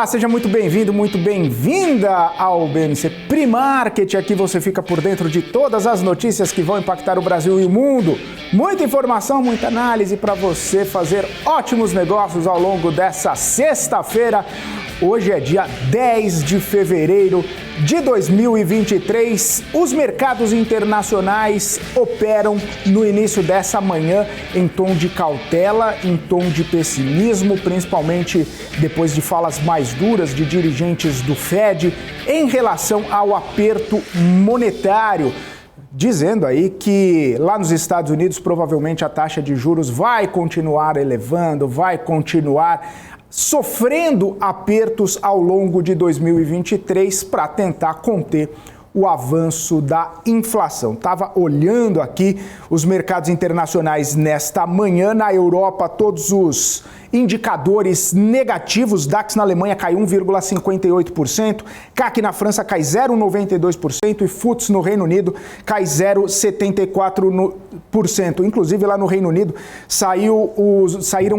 Olá, seja muito bem-vindo, muito bem-vinda ao BMC Pre-Market. Aqui você fica por dentro de todas as notícias que vão impactar o Brasil e o mundo. Muita informação, muita análise para você fazer ótimos negócios ao longo dessa sexta-feira. Hoje é dia 10 de fevereiro de 2023. Os mercados internacionais operam no início dessa manhã em tom de cautela, em tom de pessimismo, principalmente depois de falas mais duras de dirigentes do Fed em relação ao aperto monetário, dizendo aí que lá nos Estados Unidos provavelmente a taxa de juros vai continuar elevando, vai continuar sofrendo apertos ao longo de 2023 para tentar conter o avanço da inflação. Estava olhando aqui os mercados internacionais nesta manhã. Na Europa, todos os indicadores negativos. DAX na Alemanha cai 1,58%, CAC na França cai 0,92% e FTSE no Reino Unido cai 0,74%. Inclusive lá no Reino Unido saíram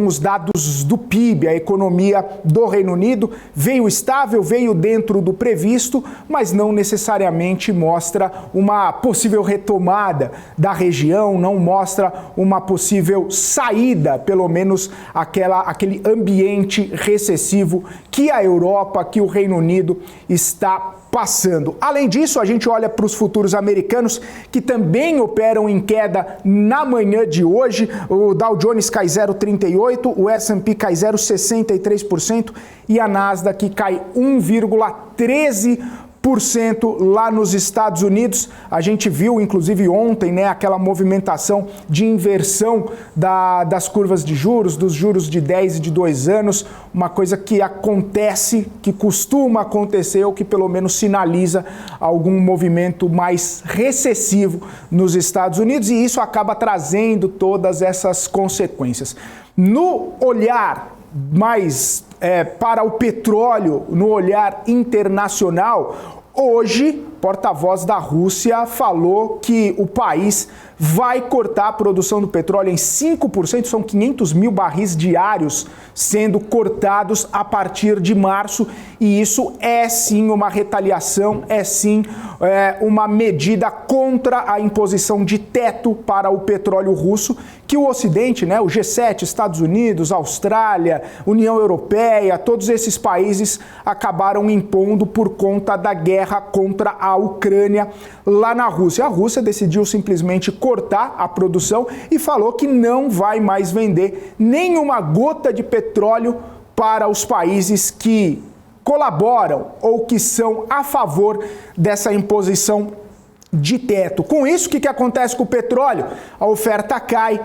os dados do PIB, a economia do Reino Unido veio estável, veio dentro do previsto, mas não necessariamente mostra uma possível retomada da região, não mostra uma possível saída, pelo menos aquele ambiente recessivo que a Europa, que o Reino Unido está passando. Além disso, a gente olha para os futuros americanos que também operam em queda na manhã de hoje. O Dow Jones cai 0,38%, o S&P cai 0,63% e a Nasdaq cai 1,13%. Lá nos Estados Unidos. A gente viu, inclusive ontem, né, aquela movimentação de inversão das curvas de juros, dos juros de 10 e de 2 anos, uma coisa que acontece, que costuma acontecer, ou que pelo menos sinaliza algum movimento mais recessivo nos Estados Unidos, e isso acaba trazendo todas essas consequências. No olhar mais para o petróleo, no olhar internacional, hoje, porta-voz da Rússia falou que o país vai cortar a produção do petróleo em 5%, são 500 mil barris diários sendo cortados a partir de março, e isso é sim uma retaliação, é sim uma medida contra a imposição de teto para o petróleo russo, que o Ocidente, né, o G7, Estados Unidos, Austrália, União Europeia, todos esses países acabaram impondo por conta da guerra contra a Ucrânia lá na Rússia. A Rússia decidiu simplesmente cortar a produção e falou que não vai mais vender nenhuma gota de petróleo para os países que colaboram ou que são a favor dessa imposição de teto. Com isso, o que acontece com o petróleo? A oferta cai,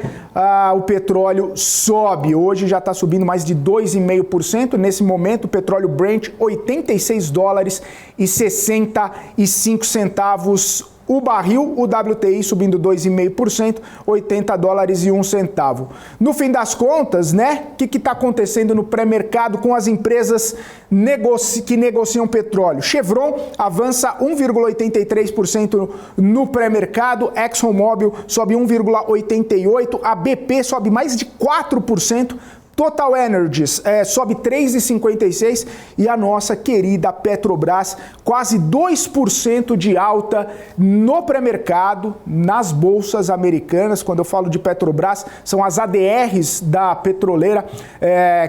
o petróleo sobe. Hoje já está subindo mais de 2,5%. Nesse momento, o petróleo Brent, $86,65 o barril, o WTI subindo 2,5%, $80,01. No fim das contas, né, o que está acontecendo no pré-mercado com as empresas que negociam petróleo? Chevron avança 1,83% no pré-mercado, ExxonMobil sobe 1,88%, a BP sobe mais de 4%, Total Energies sobe 3,56% e a nossa querida Petrobras quase 2% de alta no pré-mercado, nas bolsas americanas. Quando eu falo de Petrobras, são as ADRs da petroleira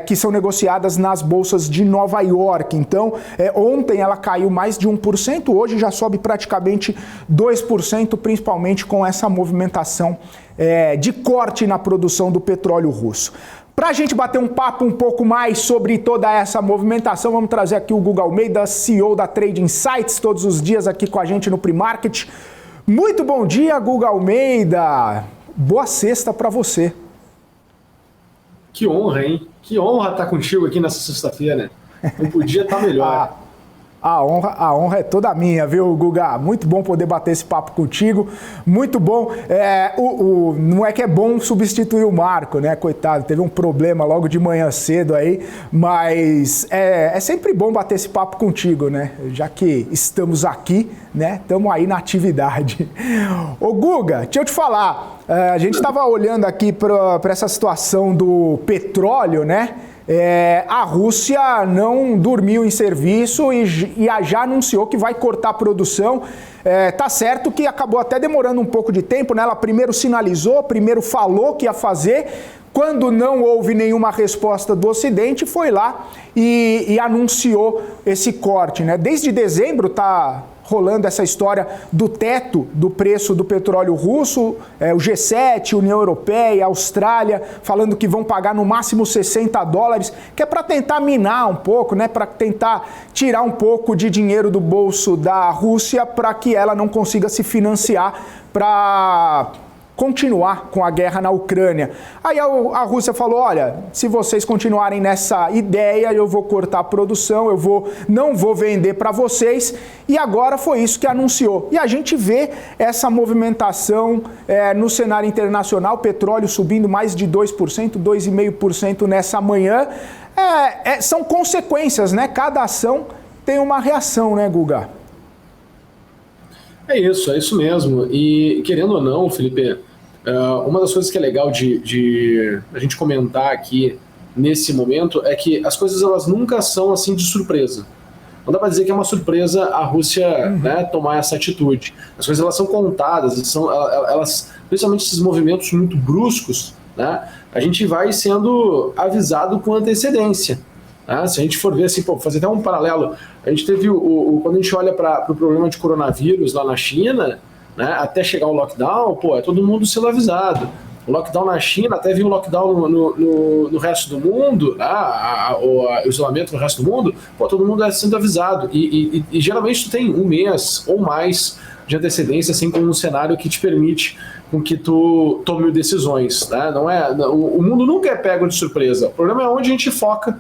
que são negociadas nas bolsas de Nova York. Então, ontem ela caiu mais de 1%, hoje já sobe praticamente 2%, principalmente com essa movimentação de corte na produção do petróleo russo. Para a gente bater um papo um pouco mais sobre toda essa movimentação, vamos trazer aqui o Guga Almeida, CEO da Trade Insights, todos os dias aqui com a gente no Pre-Market. Muito bom dia, Guga Almeida. Boa sexta para você. Que honra, hein? Que honra estar contigo aqui nessa sexta-feira. Não podia estar melhor. A honra é toda minha, viu, Guga? Muito bom poder bater esse papo contigo, muito bom. Não é que é bom substituir o Marco, né? Coitado, teve um problema logo de manhã cedo aí, mas é sempre bom bater esse papo contigo, né? Já que estamos aqui, né? Estamos aí na atividade. Ô, Guga, deixa eu te falar, a gente estava olhando aqui para essa situação do petróleo, né? a Rússia não dormiu em serviço e já anunciou que vai cortar a produção. Tá certo que acabou até demorando um pouco de tempo, né? Ela primeiro sinalizou, primeiro falou que ia fazer. Quando não houve nenhuma resposta do Ocidente, foi lá e anunciou esse corte, né? Desde dezembro está rolando essa história do teto do preço do petróleo russo, o G7, União Europeia, Austrália, falando que vão pagar no máximo $60, que é para tentar minar um pouco, né? Para tentar tirar um pouco de dinheiro do bolso da Rússia para que ela não consiga se financiar para continuar com a guerra na Ucrânia. Aí a Rússia falou, olha, se vocês continuarem nessa ideia, eu vou cortar a produção, não vou vender para vocês, e agora foi isso que anunciou. E a gente vê essa movimentação no cenário internacional, petróleo subindo mais de 2%, 2,5% nessa manhã. São consequências, né? Cada ação tem uma reação, né, Guga? É isso mesmo. E querendo ou não, Felipe, uma das coisas que é legal de a gente comentar aqui nesse momento é que as coisas elas nunca são assim de surpresa. Não dá para dizer que é uma surpresa a Rússia né, tomar essa atitude. As coisas elas são contadas, elas, principalmente esses movimentos muito bruscos, né, a gente vai sendo avisado com antecedência. Se a gente for ver assim, fazer até um paralelo, a gente teve quando a gente olha para o problema de coronavírus lá na China, né, até chegar o lockdown, é todo mundo sendo avisado. O lockdown na China, até viu um lockdown no resto do mundo, né, o isolamento no resto do mundo, todo mundo é sendo avisado. E geralmente tu tem um mês ou mais de antecedência, assim, com um cenário que te permite com que tu tome decisões. Né? O mundo nunca é pego de surpresa. O problema é onde a gente foca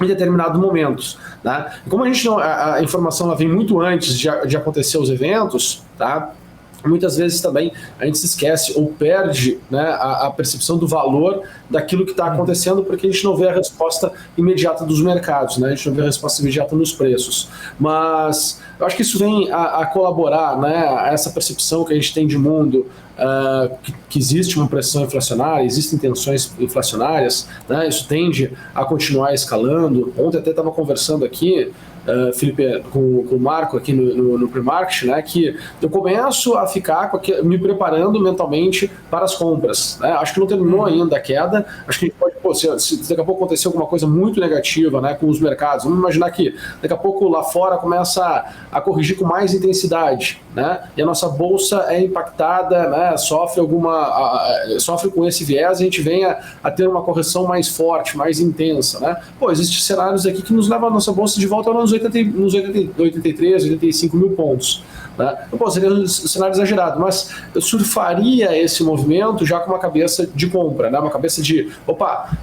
em determinados momentos. Tá? E como a informação ela vem muito antes de acontecer os eventos, tá? Muitas vezes também a gente se esquece ou perde, né, a percepção do valor daquilo que está acontecendo, porque a gente não vê a resposta imediata dos mercados, né? A gente não vê a resposta imediata nos preços. Mas eu acho que isso vem a colaborar, né, a essa percepção que a gente tem de mundo, que existe uma pressão inflacionária, existem tensões inflacionárias, né? Isso tende a continuar escalando. Ontem até estava conversando aqui, Felipe, com o Marco aqui no pre-market, né, que eu começo a ficar me preparando mentalmente para as compras. Né? Acho que não terminou ainda a queda, acho que a gente pode, se daqui a pouco acontecer alguma coisa muito negativa, né, com os mercados, vamos imaginar que daqui a pouco lá fora começa a corrigir com mais intensidade, né, e a nossa bolsa é impactada, né, sofre com esse viés, a gente venha a ter uma correção mais forte, mais intensa. Né? Existem cenários aqui que nos levam a nossa bolsa de volta nos 83, 85 mil pontos. Né? Seria um cenário exagerado, mas eu surfaria esse movimento já com uma cabeça de compra, né? Uma cabeça de,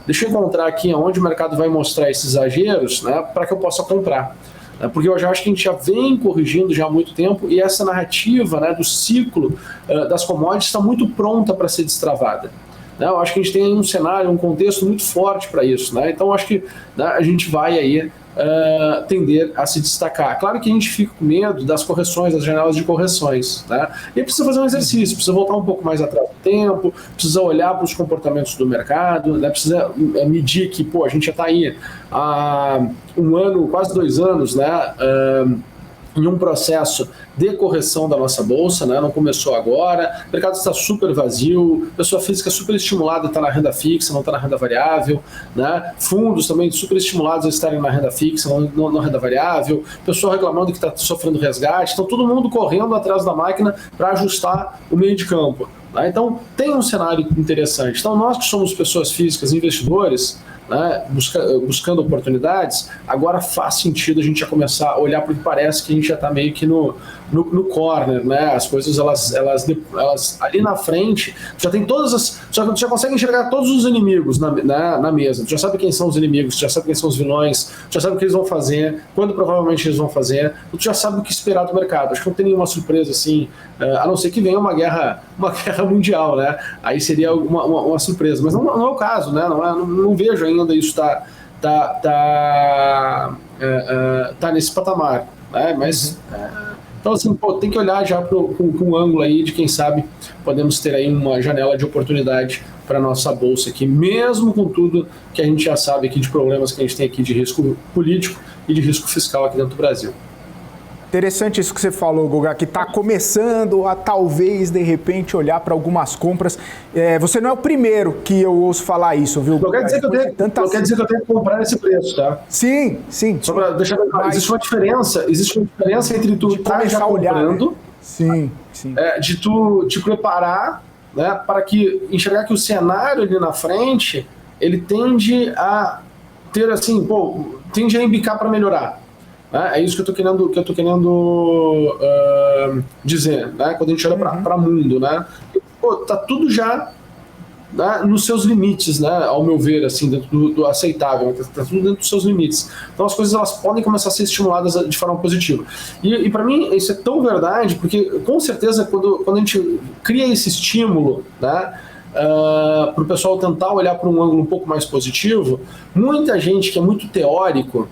deixa eu encontrar aqui onde o mercado vai mostrar esses exageros, né, para que eu possa comprar. Porque eu já acho que a gente já vem corrigindo já há muito tempo e essa narrativa, né, do ciclo das commodities está muito pronta para ser destravada. Eu acho que a gente tem um cenário, um contexto muito forte para isso. Né? Então, acho que, né, a gente vai aí tender a se destacar. Claro que a gente fica com medo das correções, das janelas de correções. Né? E precisa fazer um exercício, precisa voltar um pouco mais atrás do tempo, precisa olhar para os comportamentos do mercado, né? Precisa medir que a gente já está aí há um ano, quase 2 anos, né? Em um processo de correção da nossa bolsa, né? Não começou agora, o mercado está super vazio, pessoa física super estimulada está na renda fixa, não está na renda variável, né? Fundos também super estimulados a estarem na renda fixa, não na renda variável, pessoal reclamando que está sofrendo resgate, então todo mundo correndo atrás da máquina para ajustar o meio de campo. Né? Então tem um cenário interessante. Então nós que somos pessoas físicas, investidores, né, buscando oportunidades, agora faz sentido a gente já começar a olhar, porque parece que a gente já está meio que no corner, né? As coisas elas ali na frente já tem já consegue enxergar todos os inimigos na mesa. Tu já sabe quem são os inimigos, tu já sabe quem são os vilões, tu já sabe o que eles vão fazer, quando provavelmente eles vão fazer, tu já sabe o que esperar do mercado. Acho que não tem nenhuma surpresa assim, a não ser que venha uma guerra mundial, né? Aí seria uma surpresa, mas não é o caso, né? Não vejo ainda isso tá nesse patamar, né? Mas Então, assim, tem que olhar já com um ângulo aí de quem sabe podemos ter aí uma janela de oportunidade para a nossa bolsa aqui, mesmo com tudo que a gente já sabe aqui de problemas que a gente tem aqui de risco político e de risco fiscal aqui dentro do Brasil. Interessante isso que você falou, Guga, que está começando a talvez, de repente, olhar para algumas compras. Você não é o primeiro que eu ouço falar isso, viu, Guga? Não quer dizer que eu tenho que comprar esse preço, tá? Sim, sim. Só para deixar claro, existe uma diferença entre tu estar já comprando, sim, sim. De tu te preparar, né, para que enxergar que o cenário ali na frente, ele tende a ter assim, tende a embicar para melhorar. É isso que eu tô querendo dizer, né? Quando a gente olha para o mundo, né? Tá tudo já, né, nos seus limites, né? Ao meu ver, assim, dentro do aceitável, tá tudo dentro dos seus limites. Então as coisas elas podem começar a ser estimuladas de forma positiva. E para mim isso é tão verdade, porque com certeza quando a gente cria esse estímulo, né? Para o pessoal tentar olhar para um ângulo um pouco mais positivo, muita gente que é muito teórico,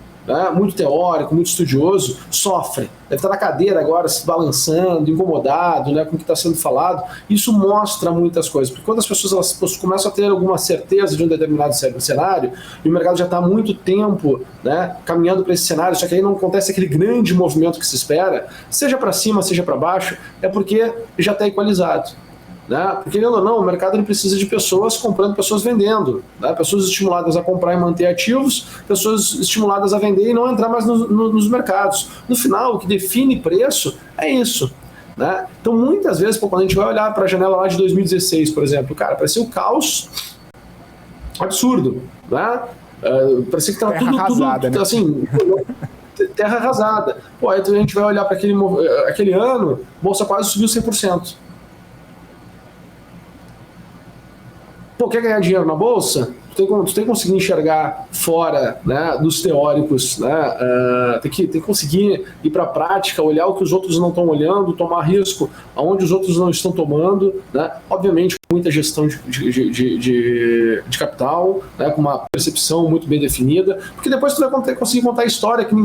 muito estudioso, sofre. Deve estar na cadeira agora, se balançando, incomodado, né, com o que está sendo falado. Isso mostra muitas coisas, porque quando as pessoas elas começam a ter alguma certeza de um determinado cenário, e o mercado já está há muito tempo, né, caminhando para esse cenário, só que aí não acontece aquele grande movimento que se espera, seja para cima, seja para baixo, é porque já está equalizado. Né? Porque, querendo ou não, o mercado ele precisa de pessoas comprando, pessoas vendendo, né? Pessoas estimuladas a comprar e manter ativos, pessoas estimuladas a vender e não entrar mais nos mercados. No final, o que define preço é isso. Né? Então, muitas vezes, quando a gente vai olhar para a janela lá de 2016, por exemplo, cara, parecia um caos absurdo. Né? Parecia que estava tudo arrasada, né? Assim, terra arrasada. Pô, aí a gente vai olhar para aquele ano, a bolsa quase subiu 100%. Pô, quer ganhar dinheiro na bolsa? Tu tem que conseguir enxergar fora, né, dos teóricos, né? Tem que conseguir ir para a prática, olhar o que os outros não estão olhando, tomar risco aonde os outros não estão tomando, né? Obviamente, muita gestão de capital, né, com uma percepção muito bem definida, porque depois tu vai conseguir contar a história que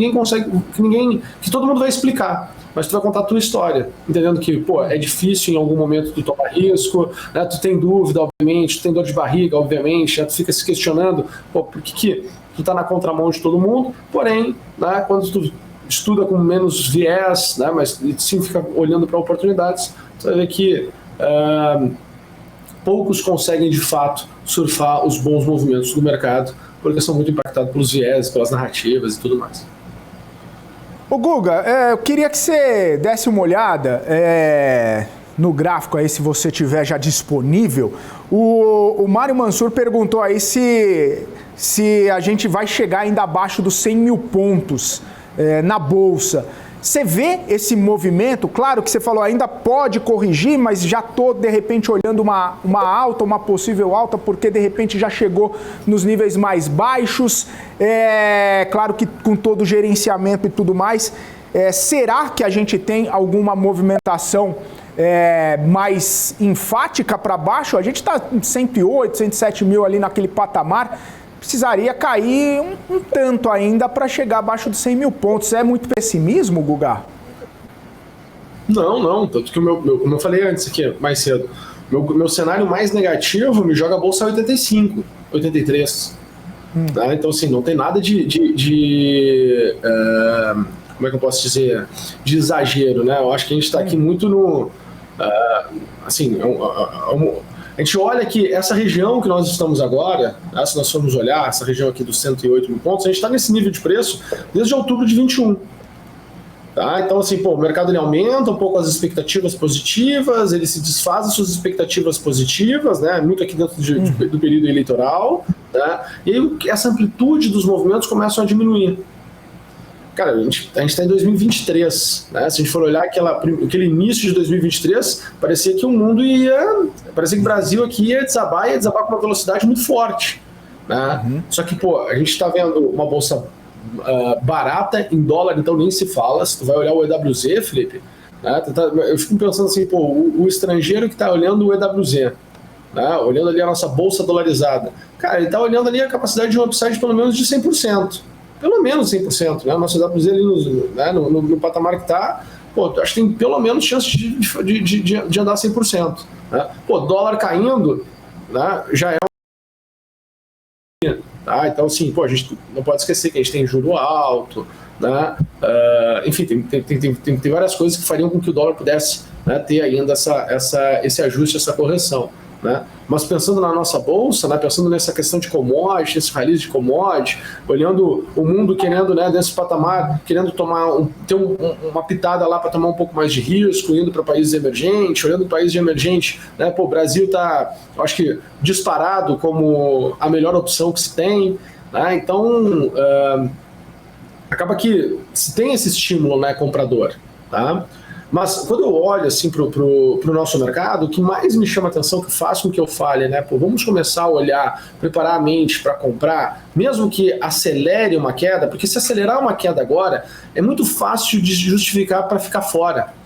todo mundo vai explicar. Mas tu vai contar a tua história, entendendo que, é difícil em algum momento tu tomar risco, né? Tu tem dúvida, obviamente, tu tem dor de barriga, obviamente, né? Tu fica se questionando, por que tu tá na contramão de todo mundo, porém, né, quando tu estuda com menos viés, né, mas sim fica olhando para oportunidades, tu vai ver que poucos conseguem, de fato, surfar os bons movimentos do mercado, porque são muito impactados pelos viés, pelas narrativas e tudo mais. Ô Guga, eu queria que você desse uma olhada no gráfico aí, se você tiver já disponível. O Mário Mansur perguntou aí se a gente vai chegar ainda abaixo dos 100 mil pontos na Bolsa. Você vê esse movimento? Claro que você falou, ainda pode corrigir, mas já estou, de repente, olhando uma alta, uma possível alta, porque, de repente, já chegou nos níveis mais baixos. Claro que com todo o gerenciamento e tudo mais. Será que a gente tem alguma movimentação mais enfática para baixo? A gente está em 108, 107 mil ali naquele patamar. Precisaria cair um tanto ainda para chegar abaixo de 100 mil pontos. É muito pessimismo, Guga? Não. Tanto que como eu falei antes aqui, mais cedo, meu cenário mais negativo me joga a bolsa a 85, 83. Tá? Então, assim, não tem nada como é que eu posso dizer? De exagero, né? Eu acho que a gente está aqui muito no... a gente olha que essa região que nós estamos agora, né, se nós formos olhar essa região aqui dos 108 mil pontos, a gente está nesse nível de preço desde outubro de 21. Tá? Então, assim, o mercado ele aumenta um pouco as expectativas positivas, ele se desfaz as suas expectativas positivas, né, muito aqui dentro do período eleitoral, né, e aí essa amplitude dos movimentos começam a diminuir. Cara, a gente está em 2023, né? Se a gente for olhar aquele início de 2023, parecia que o mundo parecia que o Brasil aqui ia desabar com uma velocidade muito forte, né? Só que, a gente está vendo uma bolsa barata em dólar, então nem se fala. Se tu vai olhar o EWZ, Felipe, né? Eu fico pensando assim, o estrangeiro que está olhando o EWZ, né? Olhando ali a nossa bolsa dolarizada, cara, ele está olhando ali a capacidade de um upside pelo menos de 100%. Pelo menos 100%, né? Nosso WZ ali no patamar que está, pô, acho que tem pelo menos chance de andar 100%. Né? Pô, dólar caindo, né, já é tá? Então, assim, pô, a gente não pode esquecer que a gente tem juro alto, né? Enfim, tem várias coisas que fariam com que o dólar pudesse, né, ter ainda esse ajuste, essa correção. Né? Mas pensando na nossa bolsa, né, pensando nessa questão de commodity, esse rally de commodity, olhando o mundo querendo, né, desse patamar, querendo ter uma pitada lá para tomar um pouco mais de risco, indo para países emergentes, olhando para países emergentes, né, pô, o Brasil está, acho que, disparado como a melhor opção que se tem, né? Então, acaba que se tem esse estímulo, né, comprador, tá? Mas quando eu olho assim para o nosso mercado, o que mais me chama a atenção, que faz com que eu fale, né, pô, vamos começar a olhar, preparar a mente para comprar, mesmo que acelere uma queda, porque se acelerar uma queda agora, é muito fácil de justificar para ficar fora.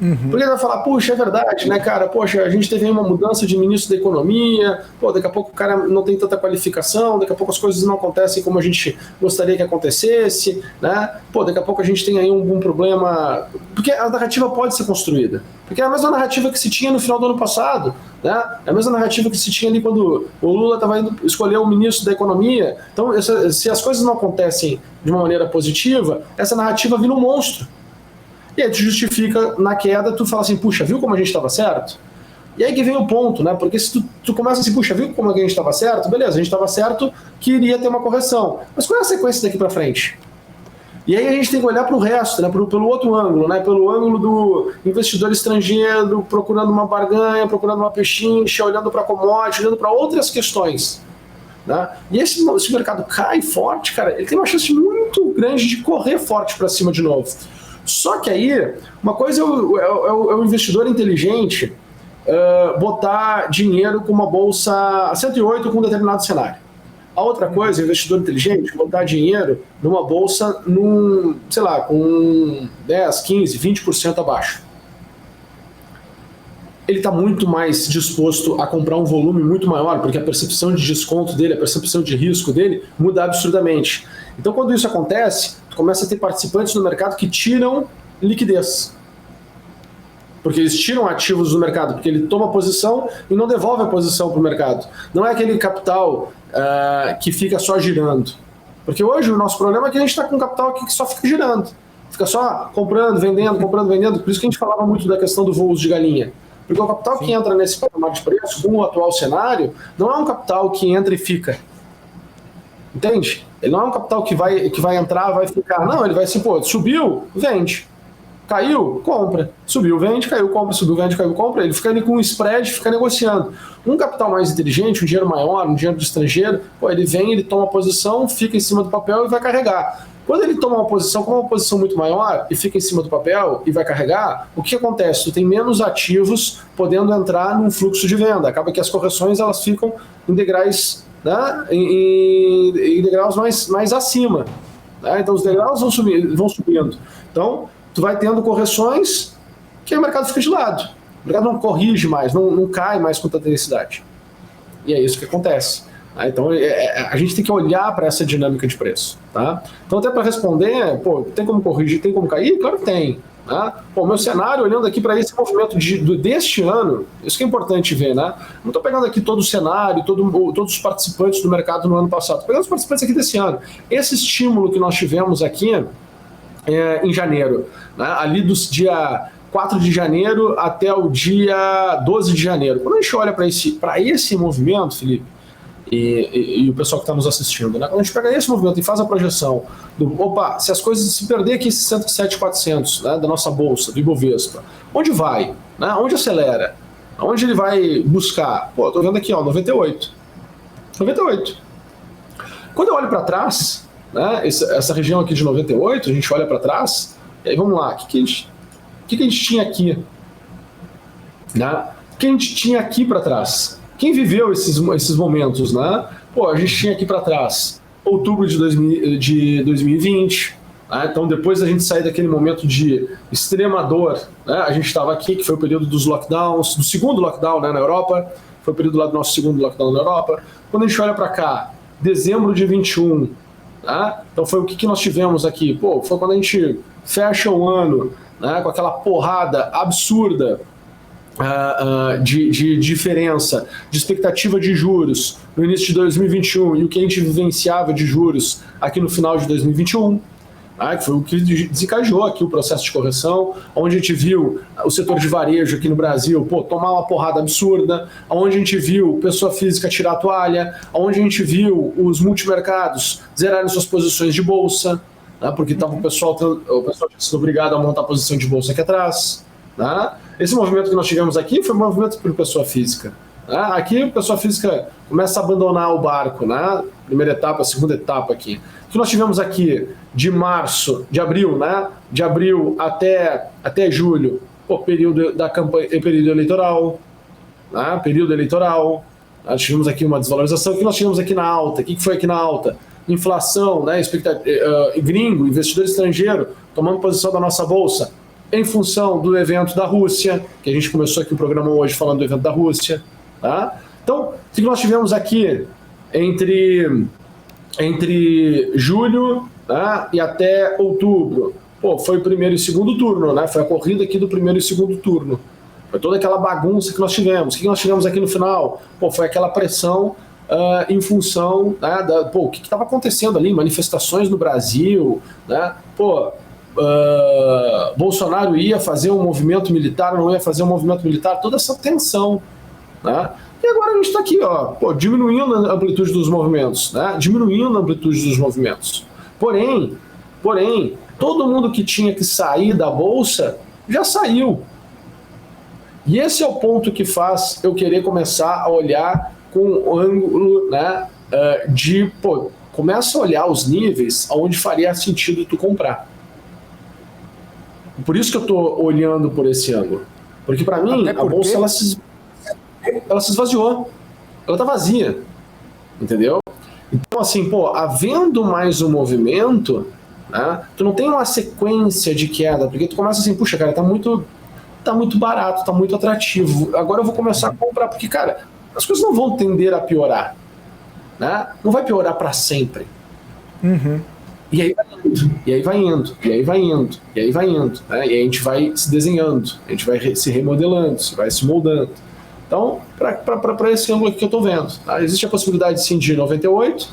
Porque ele vai falar, puxa, é verdade, né, cara? Poxa, a gente teve aí uma mudança de ministro da economia, pô, daqui a pouco o cara não tem tanta qualificação, daqui a pouco as coisas não acontecem como a gente gostaria que acontecesse, né? Pô, daqui a pouco a gente tem aí um problema... Porque a narrativa pode ser construída. Porque é a mesma narrativa que se tinha no final do ano passado, né? É a mesma narrativa que se tinha ali quando o Lula estava indo escolher o ministro da economia. Então, se as coisas não acontecem de uma maneira positiva, essa narrativa vira um monstro. E aí tu justifica na queda, tu fala assim, puxa, viu como a gente estava certo? E aí que vem o ponto, né? Porque se tu começa assim, puxa, viu como a gente estava certo? Beleza, a gente estava certo que iria ter uma correção. Mas qual é a sequência daqui para frente? E aí a gente tem que olhar para o resto, né? Pelo outro ângulo, né? Pelo ângulo do investidor estrangeiro, procurando uma barganha, procurando uma pechincha, olhando para commodity, olhando para outras questões. Né? E esse mercado cai forte, cara, ele tem uma chance muito grande de correr forte para cima de novo. Só que aí, uma coisa é o investidor inteligente botar dinheiro com uma bolsa a 108 com um determinado cenário. A outra coisa, o investidor inteligente, botar dinheiro numa bolsa, sei lá, com 10, 15, 20% abaixo. Ele está muito mais disposto a comprar um volume muito maior, porque a percepção de desconto dele, a percepção de risco dele muda absurdamente. Então, quando isso acontece, tu começa a ter participantes no mercado que tiram liquidez. Porque eles tiram ativos do mercado, porque ele toma posição e não devolve a posição para o mercado. Não é aquele capital que fica só girando. Porque hoje o nosso problema é que a gente está com um capital aqui que só fica girando. Fica só comprando, vendendo, comprando, vendendo. Por isso que a gente falava muito da questão do voo de galinha. Porque o capital que entra nesse patamar de preço, com o atual cenário, não é um capital que entra e fica. Entende? Ele não é um capital que vai entrar, vai ficar. Não, ele vai assim, pô, subiu, vende. Caiu, compra. Subiu, vende, caiu, compra. Subiu, vende, caiu, compra. Ele fica ali com um spread, fica negociando. Um capital mais inteligente, um dinheiro maior, um dinheiro de estrangeiro, pô, ele vem, ele toma posição, fica em cima do papel e vai carregar. Quando ele toma uma posição com uma posição muito maior e fica em cima do papel e vai carregar, o que acontece? Tu tem menos ativos podendo entrar num fluxo de venda. Acaba que as correções elas ficam em degraus, né, em degraus mais acima. Né? Então os degraus vão subindo. Então tu vai tendo correções que o mercado fica de lado. O mercado não corrige mais, não cai mais com tanta intensidade. E é isso que acontece. Então a gente tem que olhar para essa dinâmica de preço. Tá? Então até para responder, pô, tem como corrigir, tem como cair? Claro que tem. Tá? Pô, meu cenário, olhando aqui para esse movimento deste ano, isso que é importante ver, né? Não estou pegando aqui todo o cenário, todos os participantes do mercado no ano passado, estou pegando os participantes aqui desse ano. Esse estímulo que nós tivemos aqui em janeiro, né? Ali dos dia 4 de janeiro até o dia 12 de janeiro. Quando a gente olha para esse movimento, Felipe, e o pessoal que está nos assistindo, né? Quando a gente pega esse movimento e faz a projeção opa, se as coisas se perder aqui esse 107.400, né, da nossa bolsa, do Ibovespa, onde vai? Né? Onde acelera? Onde ele vai buscar? Pô, estou vendo aqui, ó, 98. 98. Quando eu olho para trás, né, essa região aqui de 98, a gente olha para trás, e aí vamos lá, o que a gente tinha aqui? Né? O que a gente tinha aqui para trás? Quem viveu esses momentos, né? Pô, a gente tinha aqui para trás outubro de 2020, né? Então depois da gente sair daquele momento de extrema dor, né? A gente estava aqui, que foi o período dos lockdowns, do segundo lockdown, né, na Europa, foi o período lá do nosso segundo lockdown na Europa. Quando a gente olha para cá, dezembro de 21, né? Então foi o que nós tivemos aqui? Pô, foi quando a gente fecha o ano né, com aquela porrada absurda de diferença, de expectativa de juros no início de 2021 e o que a gente vivenciava de juros aqui no final de 2021, que foi o que desencadeou aqui o processo de correção, onde a gente viu o setor de varejo aqui no Brasil tomar uma porrada absurda, onde a gente viu pessoa física tirar a toalha, onde a gente viu os multimercados zerarem suas posições de bolsa, porque tava o pessoal tinha sido obrigado a montar a posição de bolsa aqui atrás. Esse movimento que nós tivemos aqui foi um movimento por pessoa física. Aqui a pessoa física começa a abandonar o barco, primeira etapa, segunda etapa aqui. O que nós tivemos aqui de abril, de abril até julho, período da campanha, período eleitoral, nós tivemos aqui uma desvalorização. O que nós tivemos aqui na alta? O que foi aqui na alta? Inflação, gringo, investidor estrangeiro tomando posição da nossa bolsa em função do evento da Rússia, que a gente começou aqui o programa hoje falando do evento da Rússia. Então, o que nós tivemos aqui entre julho e até outubro? Foi o primeiro e segundo turno, foi a corrida aqui do primeiro e segundo turno. Foi toda aquela bagunça que nós tivemos. O que nós tivemos aqui no final? Foi aquela pressão em função o que estava acontecendo ali, manifestações no Brasil, Bolsonaro ia fazer um movimento militar, não ia fazer um movimento militar, toda essa tensão. E agora a gente está aqui, diminuindo a amplitude dos movimentos, Porém, todo mundo que tinha que sair da Bolsa já saiu. E esse é o ponto que faz eu querer começar a olhar com o ângulo, começa a olhar os níveis onde faria sentido tu comprar. Por isso que eu estou olhando por esse ângulo. Porque para mim, a Bolsa ela se esvaziou. Ela está vazia. Entendeu? Então, assim, havendo mais um movimento, tu não tem uma sequência de queda, porque tu começa assim, puxa, cara, tá muito barato, tá muito atrativo. Agora eu vou começar a comprar, porque, cara, as coisas não vão tender a piorar. Não vai piorar para sempre. Uhum. E aí vai indo. E aí a gente vai se desenhando, a gente vai se remodelando, vai se moldando. Então, para esse ângulo aqui que eu estou vendo, existe a possibilidade sim de 98,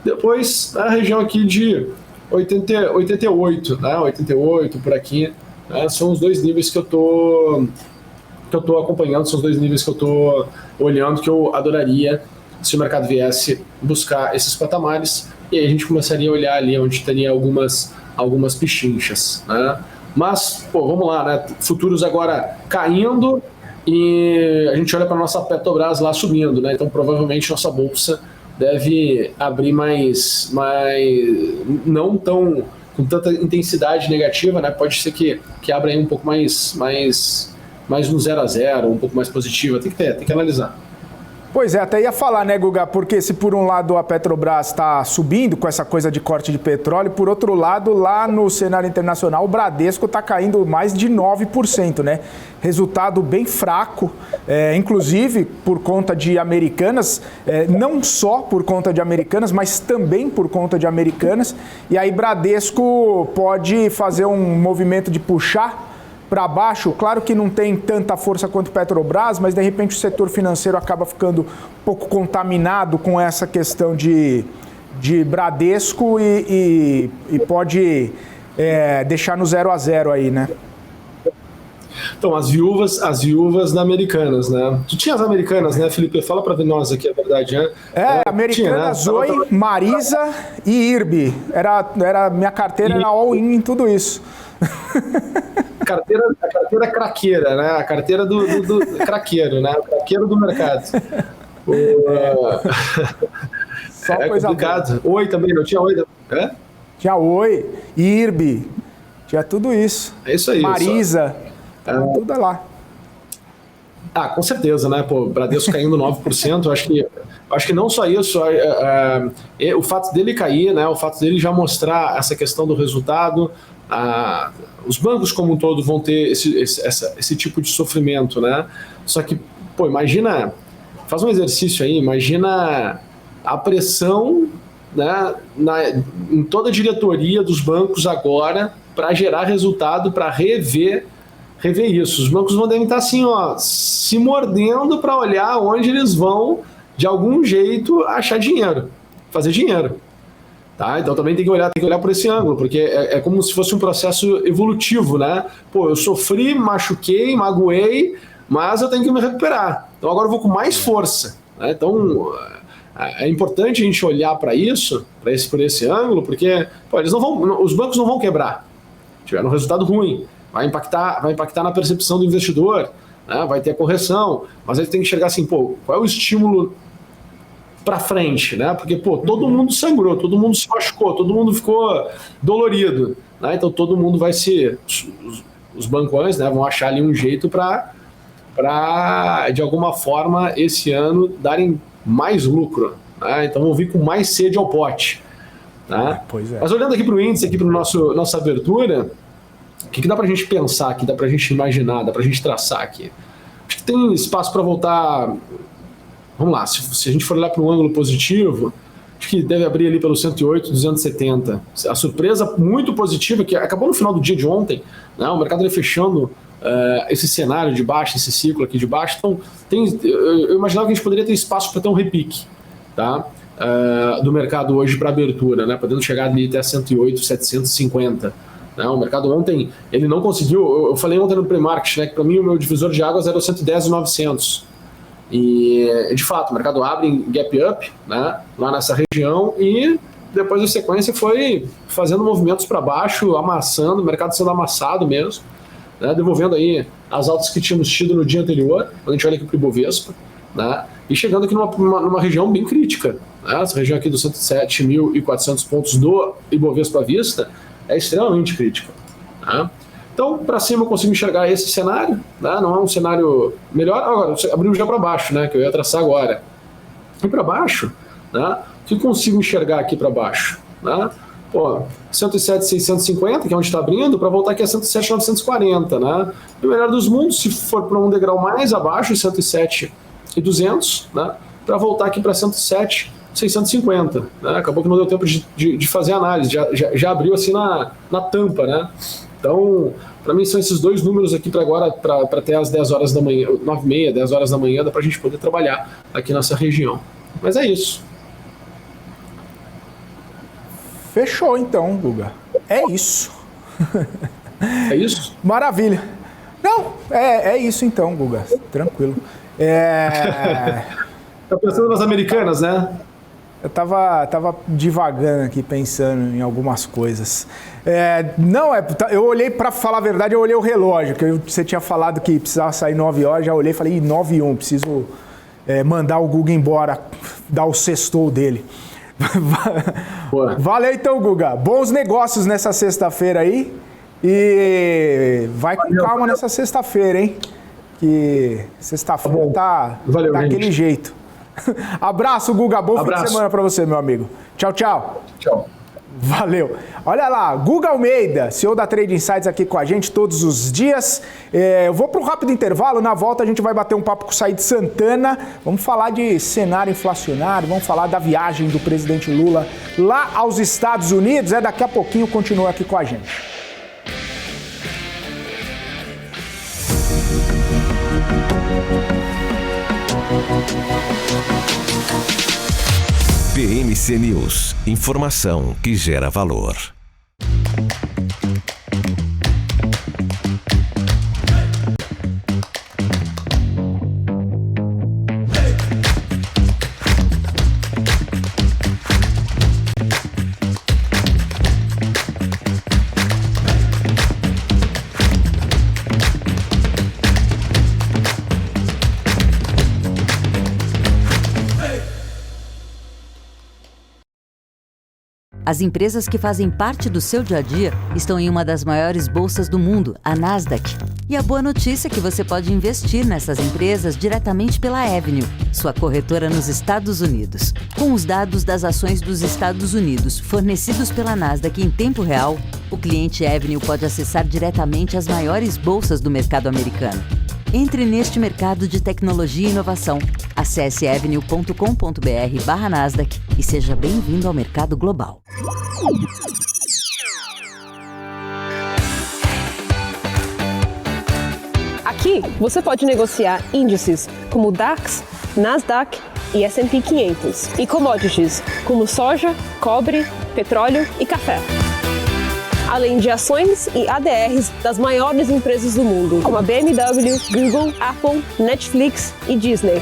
depois a região aqui de 88, 88 por aqui, são os dois níveis que eu estou acompanhando, são os dois níveis que eu estou olhando, que eu adoraria se o mercado viesse buscar esses patamares. E aí a gente começaria a olhar ali onde teria algumas pichinchas. Mas, vamos lá, futuros agora caindo e a gente olha para a nossa Petrobras lá subindo. Então, provavelmente, nossa bolsa deve abrir mais não tão com tanta intensidade negativa, Pode ser que abra aí um pouco mais no 0 a 0, um pouco mais positiva. Tem que analisar. Pois é, até ia falar, Guga, porque se por um lado a Petrobras está subindo com essa coisa de corte de petróleo, por outro lado, lá no cenário internacional, o Bradesco está caindo mais de 9%, Resultado bem fraco, inclusive por conta de Americanas, não só por conta de Americanas, mas também por conta de Americanas. E aí Bradesco pode fazer um movimento de puxar para baixo, claro que não tem tanta força quanto Petrobras, mas de repente o setor financeiro acaba ficando um pouco contaminado com essa questão de Bradesco e pode deixar no 0 a 0 aí, Então, as viúvas da Americanas, Tu tinha as Americanas, Felipe? Fala para nós aqui a verdade, Americanas, Zoe, Marisa e IRB. Minha carteira era all-in em tudo isso. A carteira craqueira, A carteira do craqueiro, O craqueiro do mercado. Só coisa complicado. Boa. Oi também, não tinha Oi? Tinha Oi, IRB, tinha tudo isso. É isso aí. Marisa, tudo lá. Com certeza, Bradesco caindo 9%, acho que não só isso, o fato dele cair, o fato dele já mostrar essa questão do resultado, os bancos como um todo vão ter esse tipo de sofrimento, Só que, imagina, faz um exercício aí, imagina a pressão, em toda a diretoria dos bancos agora, para gerar resultado, para rever isso. Os bancos devem estar assim, ó, se mordendo para olhar onde eles vão, de algum jeito, achar dinheiro, fazer dinheiro. Tá? Então também tem que olhar por esse ângulo, porque é como se fosse um processo evolutivo, né? Pô, eu sofri, machuquei, magoei, mas eu tenho que me recuperar. Então agora eu vou com mais força. Né? Então é importante a gente olhar para isso, por esse ângulo, porque pô, os bancos não vão quebrar. Tiveram um resultado ruim, vai impactar na percepção do investidor, né? Vai ter correção, mas ele tem que enxergar assim, pô, qual é o estímulo para frente, né? Porque pô, todo mundo sangrou, todo mundo se machucou, todo mundo ficou dolorido, né? Então todo mundo vai os bancões, né, vão achar ali um jeito para de alguma forma esse ano darem mais lucro, né? Então vão vir com mais sede ao pote, né? Pois é. Mas olhando aqui para o índice, aqui para nossa abertura, o que dá para a gente pensar aqui, dá para a gente imaginar, dá para a gente traçar aqui? Acho que tem espaço para voltar. Vamos lá, se a gente for olhar para um ângulo positivo, acho que deve abrir ali pelo 108, 270. A surpresa muito positiva, que acabou no final do dia de ontem, né? O mercado fechando esse cenário de baixo, esse ciclo aqui de baixo. Então, eu imaginava que a gente poderia ter espaço para ter um repique, tá? Do mercado hoje para abertura, né? Podendo chegar ali até 108, 750. Né? O mercado ontem, ele não conseguiu. Eu falei ontem no pre-market, né, que para mim o meu divisor de águas era o 110 e 900. E, de fato, o mercado abre em gap up, né, lá nessa região, e depois da sequência foi fazendo movimentos para baixo, amassando, o mercado sendo amassado mesmo, né, devolvendo aí as altas que tínhamos tido no dia anterior, quando a gente olha aqui para o Ibovespa, né, e chegando aqui numa região bem crítica. Né, essa região aqui dos 107.400 pontos do Ibovespa à vista é extremamente crítica. Né. Então, para cima eu consigo enxergar esse cenário, né? Não é um cenário melhor. Agora, abriu já para baixo, né? Que eu ia traçar agora. E para baixo, né? O que eu consigo enxergar aqui para baixo? Né? Pô, 107,650, que é onde está abrindo, para voltar aqui a 107,940, né? E o melhor dos mundos, se for para um degrau mais abaixo, 107,200, né? Para voltar aqui para 107,650. Né? Acabou que não deu tempo de fazer análise, já abriu assim na tampa, né? Então, para mim são esses dois números aqui para agora, para até as 10 horas da manhã, 9h30, 10 horas da manhã, dá para a gente poder trabalhar aqui nessa região. Mas é isso. Fechou então, Guga. É isso. É isso? Maravilha. Não, é isso então, Guga. Tranquilo. Tá pensando nas americanas, né? Eu tava divagando aqui, pensando em algumas coisas. Eu olhei, para falar a verdade, eu olhei o relógio, que você tinha falado que precisava sair 9 horas, já olhei e falei, 9h01, preciso mandar o Guga embora, dar o sextou dele. Boa. Valeu então, Guga. Bons negócios nessa sexta-feira aí. E vai com calma nessa sexta-feira, hein? Que sexta-feira tá daquele jeito. Abraço, Guga. Bom fim de semana para você, meu amigo. Tchau, tchau. Tchau. Valeu. Olha lá, Guga Almeida, CEO da Trade Insights aqui com a gente todos os dias. Eu vou para um rápido intervalo, na volta a gente vai bater um papo com o Said Santana. Vamos falar de cenário inflacionário, vamos falar da viagem do presidente Lula lá aos Estados Unidos. Daqui a pouquinho continua aqui com a gente. PMC News. Informação que gera valor. As empresas que fazem parte do seu dia a dia estão em uma das maiores bolsas do mundo, a Nasdaq. E a boa notícia é que você pode investir nessas empresas diretamente pela Avenue, sua corretora nos Estados Unidos. Com os dados das ações dos Estados Unidos fornecidos pela Nasdaq em tempo real, o cliente Avenue pode acessar diretamente as maiores bolsas do mercado americano. Entre neste mercado de tecnologia e inovação. Acesse avenue.com.br/Nasdaq e seja bem-vindo ao mercado global. Aqui você pode negociar índices como o DAX, Nasdaq e S&P 500 e commodities como soja, cobre, petróleo e café. Além de ações e ADRs das maiores empresas do mundo, como a BMW, Google, Apple, Netflix e Disney.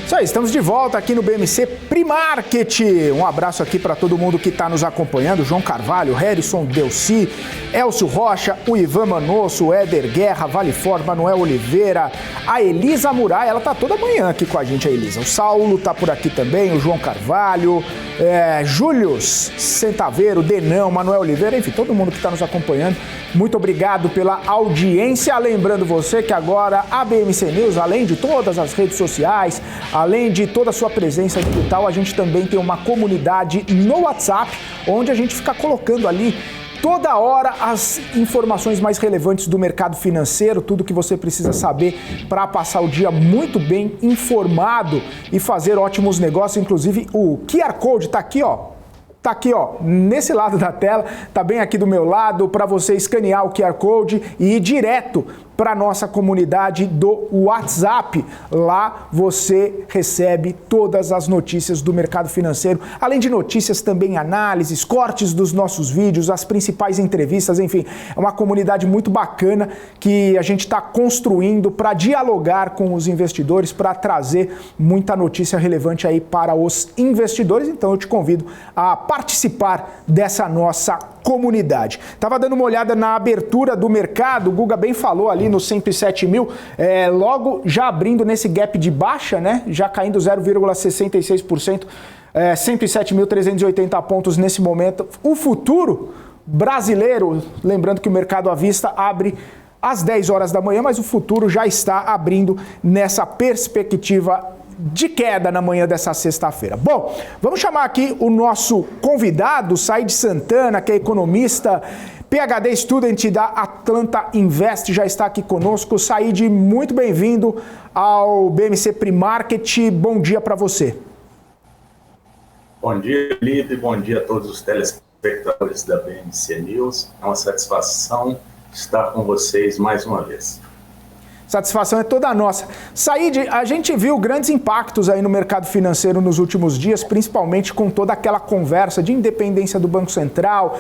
Isso aí, estamos de volta aqui no BMC Primarket. Um abraço aqui para todo mundo que está nos acompanhando. João Carvalho, Harrison Delci, Elcio Rocha, o Ivan Manosso, o Éder Guerra, Vale Forte, Manuel Oliveira, a Elisa Murai, ela tá toda manhã aqui com a gente, a Elisa. O Saulo tá por aqui também, o João Carvalho, Július Centaveiro, Denão, Manuel Oliveira, enfim, todo mundo que está nos acompanhando. Muito obrigado pela audiência. Lembrando você que agora a BMC News, além de todas as redes sociais, além de toda a sua presença digital, a gente também tem uma comunidade no WhatsApp, onde a gente fica colocando ali toda hora as informações mais relevantes do mercado financeiro, tudo que você precisa saber para passar o dia muito bem informado e fazer ótimos negócios. Inclusive o QR Code está aqui, ó. Tá aqui, ó, nesse lado da tela, tá bem aqui do meu lado, para você escanear o QR Code e ir direto para nossa comunidade do WhatsApp. Lá você recebe todas as notícias do mercado financeiro, além de notícias também, análises, cortes dos nossos vídeos, as principais entrevistas, enfim, é uma comunidade muito bacana que a gente está construindo para dialogar com os investidores, para trazer muita notícia relevante aí para os investidores. Então eu te convido a participar dessa nossa comunidade. Tava dando uma olhada na abertura do mercado, o Guga bem falou ali no 107 mil, logo já abrindo nesse gap de baixa, né? Já caindo 0,66%, 107.380 pontos nesse momento. O futuro brasileiro, lembrando que o mercado à vista abre às 10 horas da manhã, mas o futuro já está abrindo nessa perspectiva de queda na manhã dessa sexta-feira. Bom, vamos chamar aqui o nosso convidado, Said Santana, que é economista, PhD Student da Atlanta Invest, já está aqui conosco. Said, muito bem-vindo ao BMC Primarket. Bom dia para você. Bom dia, Felipe. Bom dia a todos os telespectadores da BMC News. É uma satisfação estar com vocês mais uma vez. Satisfação é toda nossa. Said, a gente viu grandes impactos aí no mercado financeiro nos últimos dias, principalmente com toda aquela conversa de independência do Banco Central,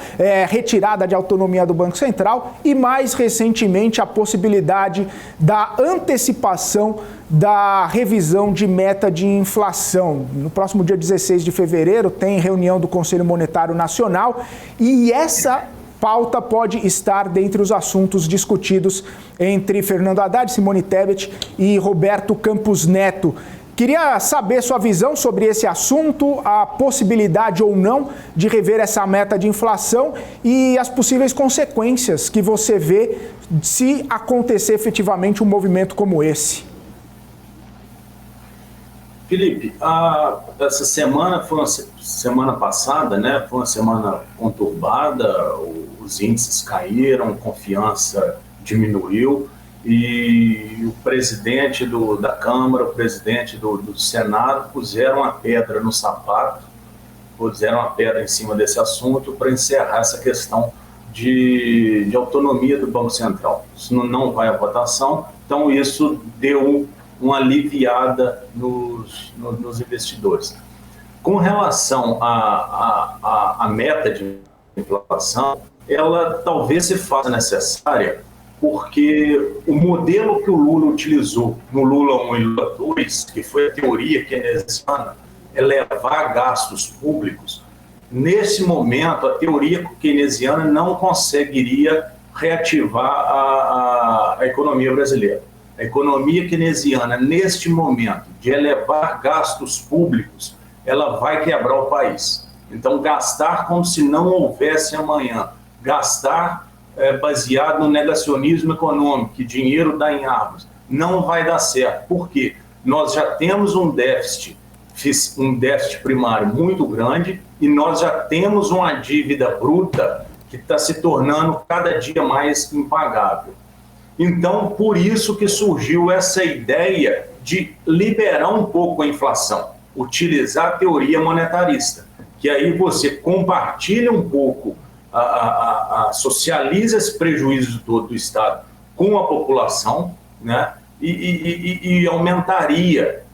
retirada de autonomia do Banco Central e, mais recentemente, a possibilidade da antecipação da revisão de meta de inflação. No próximo dia 16 de fevereiro tem reunião do Conselho Monetário Nacional e essa pauta pode estar dentre os assuntos discutidos entre Fernando Haddad, Simone Tebet e Roberto Campos Neto. Queria saber sua visão sobre esse assunto, a possibilidade ou não de rever essa meta de inflação e as possíveis consequências que você vê se acontecer efetivamente um movimento como esse. Felipe, essa semana foi uma semana passada, né? Foi uma semana conturbada, os índices caíram, confiança diminuiu e o presidente da Câmara, o presidente do Senado puseram a pedra no sapato, puseram a pedra em cima desse assunto para encerrar essa questão de autonomia do Banco Central. Isso não vai à votação, então isso deu uma aliviada nos investidores. Com relação à meta de inflação, ela talvez se faça necessária porque o modelo que o Lula utilizou no Lula 1 e Lula 2, que foi a teoria keynesiana, elevar gastos públicos, nesse momento a teoria keynesiana não conseguiria reativar a economia brasileira. A economia keynesiana, neste momento, de elevar gastos públicos, ela vai quebrar o país. Então, gastar como se não houvesse amanhã, gastar baseado no negacionismo econômico, que dinheiro dá em árvores, não vai dar certo. Por quê? Nós já temos um déficit um déficit primário muito grande e nós já temos uma dívida bruta que está se tornando cada dia mais impagável. Então, por isso que surgiu essa ideia de liberar um pouco a inflação, utilizar a teoria monetarista, que aí você compartilha um pouco, socializa esse prejuízo do Estado com a população, né? E aumentaria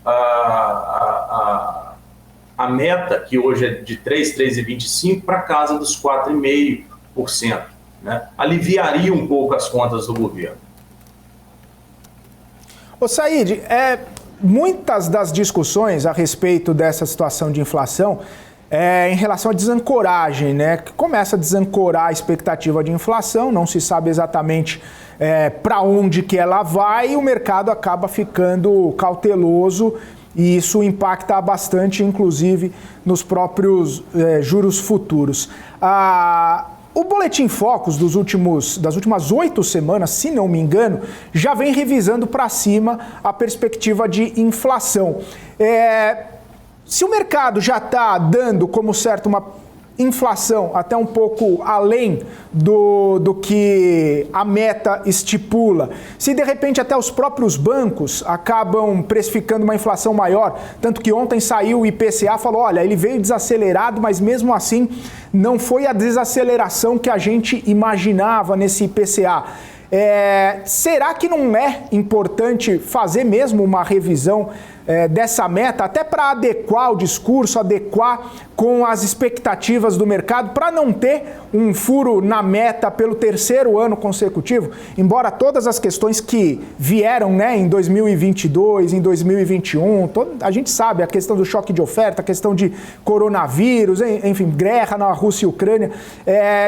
a meta, que hoje é de 3,25%, para casa dos 4,5%. Né? Aliviaria um pouco as contas do governo. Ô Said, muitas das discussões a respeito dessa situação de inflação em relação à desancoragem, né? Que começa a desancorar a expectativa de inflação, não se sabe exatamente para onde que ela vai e o mercado acaba ficando cauteloso e isso impacta bastante, inclusive, nos próprios juros futuros. O Boletim Focus das últimas 8 semanas, se não me engano, já vem revisando para cima a perspectiva de inflação. Se o mercado já está dando como certo uma inflação até um pouco além do que a meta estipula, se de repente até os próprios bancos acabam precificando uma inflação maior, tanto que ontem saiu o IPCA, falou, olha, ele veio desacelerado, mas mesmo assim não foi a desaceleração que a gente imaginava nesse IPCA. Será que não é importante fazer mesmo uma revisão dessa meta, até para adequar o discurso, adequar com as expectativas do mercado, para não ter um furo na meta pelo 3º ano consecutivo? Embora todas as questões que vieram, né, em 2022, em 2021, a gente sabe, a questão do choque de oferta, a questão de coronavírus, enfim, guerra na Rússia e Ucrânia.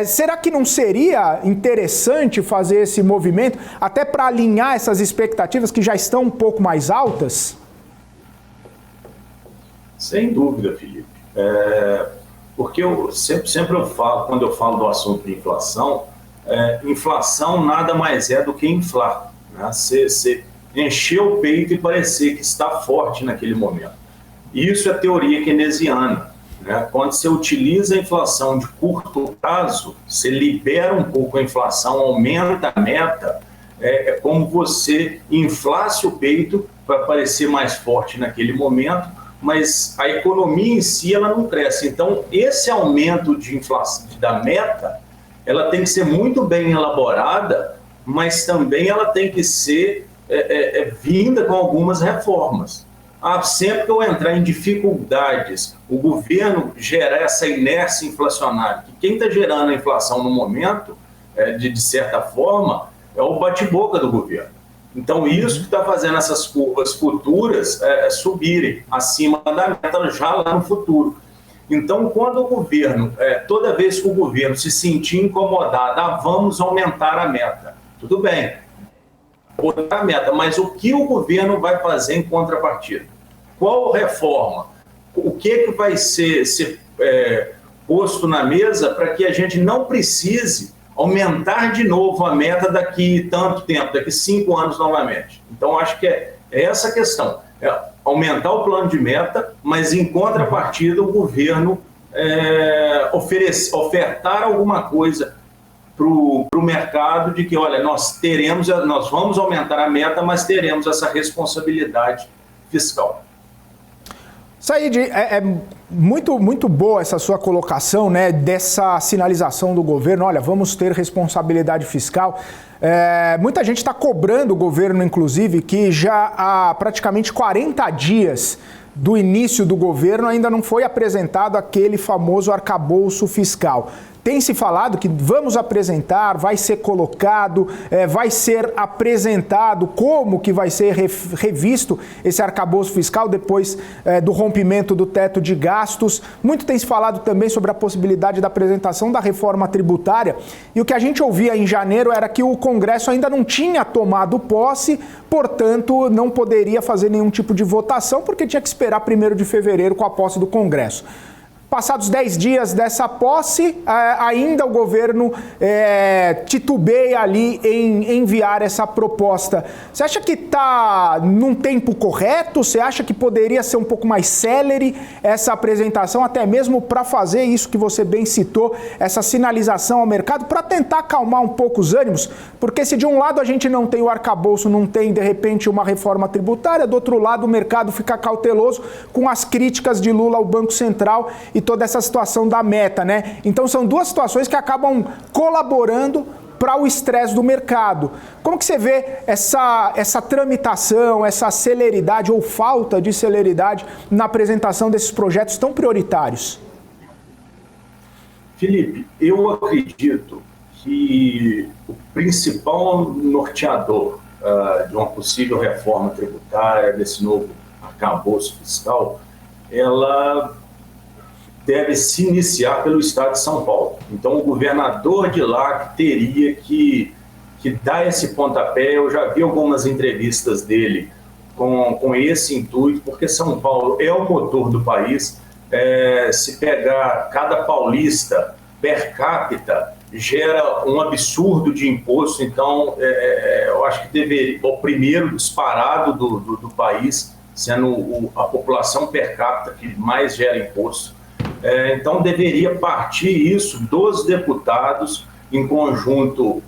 Será que não seria interessante fazer esse movimento, até para alinhar essas expectativas que já estão um pouco mais altas? Sem dúvida, Felipe. Porque eu sempre eu falo, quando eu falo do assunto de inflação, inflação nada mais é do que inflar. Né? Você encher o peito e parecer que está forte naquele momento. Isso é teoria keynesiana. Né? Quando você utiliza a inflação de curto prazo, você libera um pouco a inflação, aumenta a meta, é como você inflasse o peito para parecer mais forte naquele momento, mas a economia em si ela não cresce. Então, esse aumento de inflação da meta, ela tem que ser muito bem elaborada, mas também ela tem que ser vinda com algumas reformas. Sempre que eu entrar em dificuldades, o governo gerar essa inércia inflacionária, que quem está gerando a inflação no momento, de certa forma, é o bate-boca do governo. Então, isso que está fazendo essas curvas futuras subirem acima da meta já lá no futuro. Então, quando o governo, toda vez que o governo se sentir incomodado, vamos aumentar a meta. Tudo bem, aumentar a meta, mas o que o governo vai fazer em contrapartida? Qual reforma? O que vai ser posto na mesa para que a gente não precise aumentar de novo a meta daqui tanto tempo, daqui 5 anos novamente. Então, acho que é essa a questão. Aumentar o plano de meta, mas em contrapartida o governo ofertar alguma coisa para o mercado de que, olha, nós vamos aumentar a meta, mas teremos essa responsabilidade fiscal. Said, muito, muito boa essa sua colocação, né, dessa sinalização do governo, olha, vamos ter responsabilidade fiscal. Muita gente está cobrando o governo, inclusive, que já há praticamente 40 dias do início do governo ainda não foi apresentado aquele famoso arcabouço fiscal. Tem se falado que vamos apresentar, vai ser colocado, vai ser apresentado como que vai ser revisto esse arcabouço fiscal depois do rompimento do teto de gastos. Muito tem se falado também sobre a possibilidade da apresentação da reforma tributária. E o que a gente ouvia em janeiro era que o Congresso ainda não tinha tomado posse, portanto não poderia fazer nenhum tipo de votação porque tinha que esperar 1º de fevereiro com a posse do Congresso. passados 10 dias dessa posse, ainda o governo titubeia ali em enviar essa proposta. Você acha que está num tempo correto? Você acha que poderia ser um pouco mais célere essa apresentação, até mesmo para fazer isso que você bem citou, essa sinalização ao mercado, para tentar acalmar um pouco os ânimos? Porque se de um lado a gente não tem o arcabouço, não tem de repente uma reforma tributária, do outro lado o mercado fica cauteloso com as críticas de Lula ao Banco Central e toda essa situação da meta, né? Então são duas situações que acabam colaborando para o estresse do mercado. Como que você vê essa tramitação, essa celeridade ou falta de celeridade na apresentação desses projetos tão prioritários? Felipe, eu acredito que o principal norteador de uma possível reforma tributária, desse novo arcabouço fiscal, ela deve se iniciar pelo Estado de São Paulo. Então, o governador de lá que teria que dar esse pontapé. Eu já vi algumas entrevistas dele com esse intuito, porque São Paulo é o motor do país. Se pegar cada paulista per capita, gera um absurdo de imposto. Então, eu acho que deveria, o primeiro disparado do país, sendo a população per capita que mais gera imposto. Então, deveria partir isso dos deputados em conjunto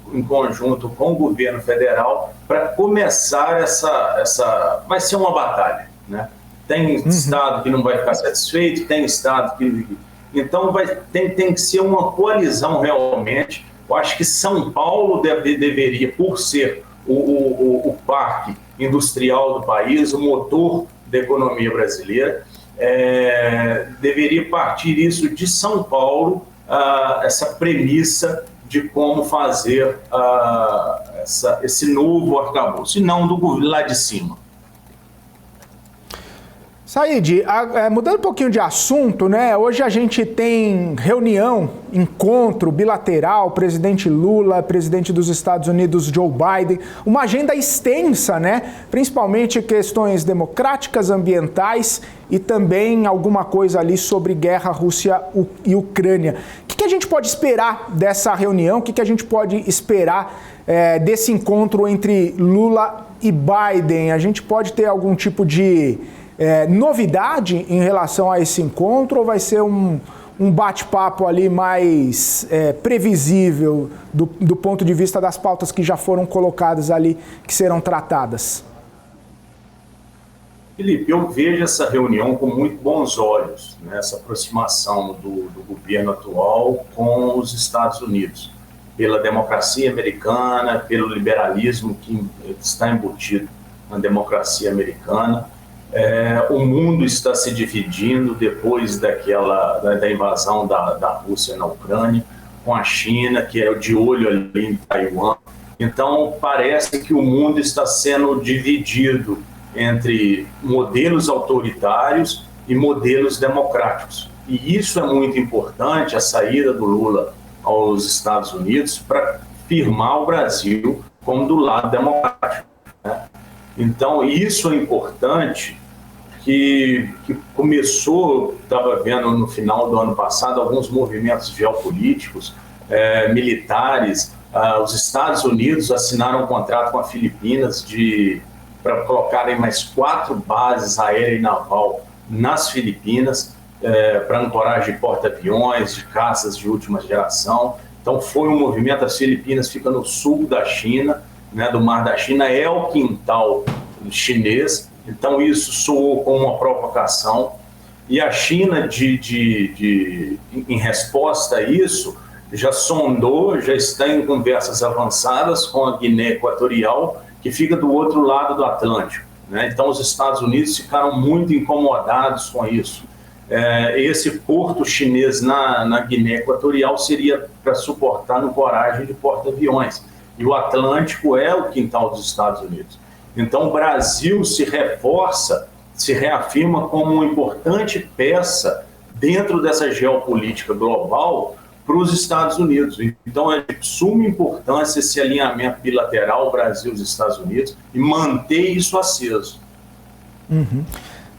com o governo federal para começar essa... Vai ser uma batalha, né? Tem estado que não vai ficar satisfeito, tem estado que... Então, tem que ser uma coalizão realmente. Eu acho que São Paulo deveria, por ser o parque industrial do país, o motor da economia brasileira, deveria partir isso de São Paulo, essa premissa de como fazer esse novo arcabouço, e não lá de cima. Said, mudando um pouquinho de assunto, né? Hoje a gente tem reunião, encontro bilateral, presidente Lula, presidente dos Estados Unidos Joe Biden, uma agenda extensa, né? Principalmente questões democráticas, ambientais e também alguma coisa ali sobre guerra Rússia e Ucrânia. O que a gente pode esperar dessa reunião? O que a gente pode esperar desse encontro entre Lula e Biden? A gente pode ter algum tipo de novidade em relação a esse encontro, ou vai ser um bate-papo ali mais previsível do ponto de vista das pautas que já foram colocadas ali, que serão tratadas? Felipe, eu vejo essa reunião com muito bons olhos, né? Essa aproximação do governo atual com os Estados Unidos, pela democracia americana, pelo liberalismo que está embutido na democracia americana. O mundo está se dividindo depois da invasão da Rússia na Ucrânia, com a China, que é de olho ali em Taiwan. Então, parece que o mundo está sendo dividido entre modelos autoritários e modelos democráticos. E isso é muito importante, a saída do Lula aos Estados Unidos, para firmar o Brasil como do lado democrático, né? Então, isso é importante, que começou, estava vendo no final do ano passado, alguns movimentos geopolíticos, militares. Os Estados Unidos assinaram um contrato com as Filipinas para colocarem mais 4 bases aérea e naval nas Filipinas, para ancoragem de porta-aviões, de caças de última geração. Então foi um movimento. As Filipinas ficam no sul da China, né, do Mar da China, é o quintal chinês. Então isso soou como uma provocação. E a China, em resposta a isso, já sondou, já está em conversas avançadas com a Guiné Equatorial, que fica do outro lado do Atlântico, né? Então os Estados Unidos ficaram muito incomodados com isso. Esse porto chinês na Guiné Equatorial seria para suportar ancoragem de porta-aviões. E o Atlântico é o quintal dos Estados Unidos. Então o Brasil se reforça, se reafirma como uma importante peça dentro dessa geopolítica global para os Estados Unidos. Então é de suma importância esse alinhamento bilateral Brasil e Estados Unidos, e manter isso aceso.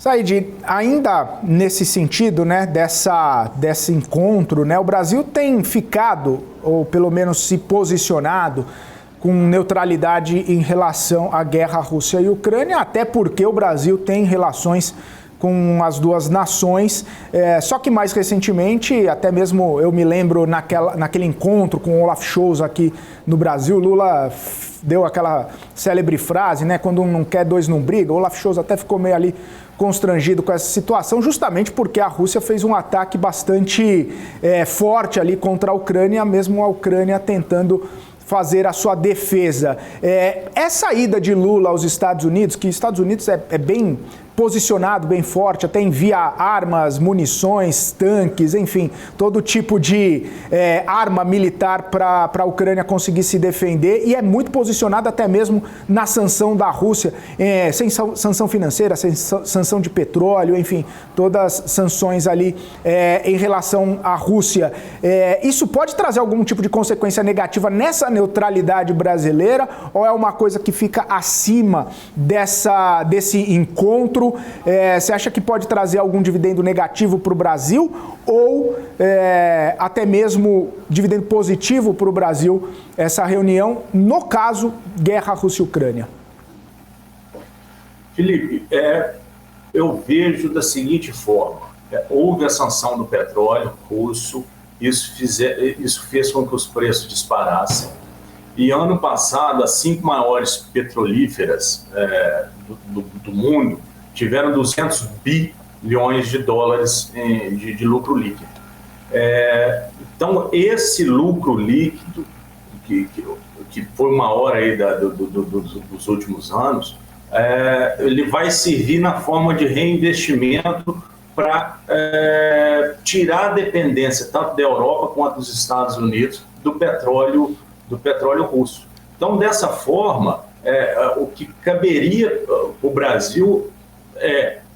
Said, ainda nesse sentido, né, desse encontro, né, o Brasil tem ficado, ou pelo menos se posicionado, com neutralidade em relação à guerra Rússia e Ucrânia, até porque o Brasil tem relações com as duas nações, só que mais recentemente, até mesmo eu me lembro naquele encontro com o Olaf Scholz aqui no Brasil, Lula deu aquela célebre frase, né, quando um não quer, dois não brigam. O Olaf Scholz até ficou meio ali constrangido com essa situação, justamente porque a Rússia fez um ataque bastante forte ali contra a Ucrânia, mesmo a Ucrânia tentando fazer a sua defesa. Essa ida de Lula aos Estados Unidos, que os Estados Unidos é bem posicionado, bem forte, até envia armas, munições, tanques, enfim, todo tipo de arma militar para a Ucrânia conseguir se defender, e é muito posicionado até mesmo na sanção da Rússia, sem sanção financeira, sem sanção de petróleo, enfim, todas as sanções ali em relação à Rússia. Isso pode trazer algum tipo de consequência negativa nessa neutralidade brasileira, ou é uma coisa que fica acima desse encontro? Você acha que pode trazer algum dividendo negativo para o Brasil ou até mesmo dividendo positivo para o Brasil essa reunião, no caso, guerra Rússia-Ucrânia? Felipe, eu vejo da seguinte forma: houve a sanção do petróleo russo, isso fez com que os preços disparassem, e ano passado as 5 maiores petrolíferas do mundo tiveram 200 bilhões de dólares de lucro líquido. Então, esse lucro líquido, que foi maior aí dos últimos anos, ele vai servir na forma de reinvestimento para tirar a dependência tanto da Europa quanto dos Estados Unidos do petróleo russo. Então, dessa forma, o que caberia o Brasil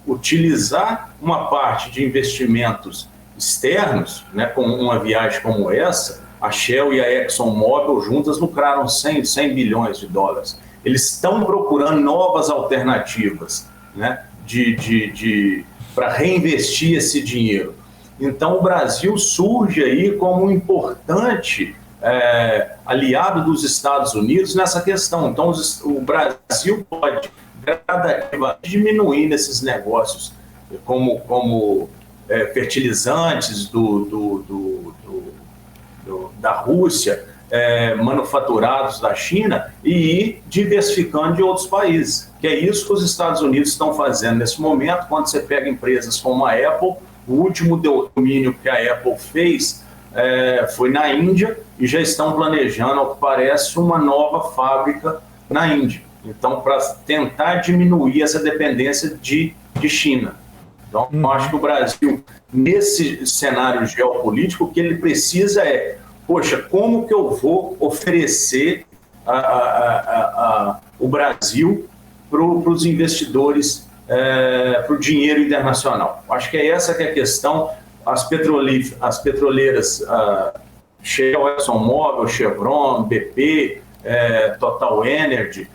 utilizar uma parte de investimentos externos, né, com uma viagem como essa. A Shell e a ExxonMobil juntas lucraram 100 bilhões de dólares. Eles estão procurando novas alternativas, né, para reinvestir esse dinheiro. Então o Brasil surge aí como um importante aliado dos Estados Unidos nessa questão. Então o Brasil pode gradativamente diminuir nesses negócios, como fertilizantes da Rússia, manufaturados da China, e ir diversificando de outros países, que é isso que os Estados Unidos estão fazendo nesse momento. Quando você pega empresas como a Apple, o último domínio que a Apple fez foi na Índia, e já estão planejando, ao que parece, uma nova fábrica na Índia. Então, para tentar diminuir essa dependência de China. Então, eu acho que o Brasil, nesse cenário geopolítico, o que ele precisa poxa, como que eu vou oferecer o Brasil para os investidores, para o dinheiro internacional? Acho que essa que é a questão. As petroleiras, Shell, ExxonMobil, Chevron, BP, Total Energy,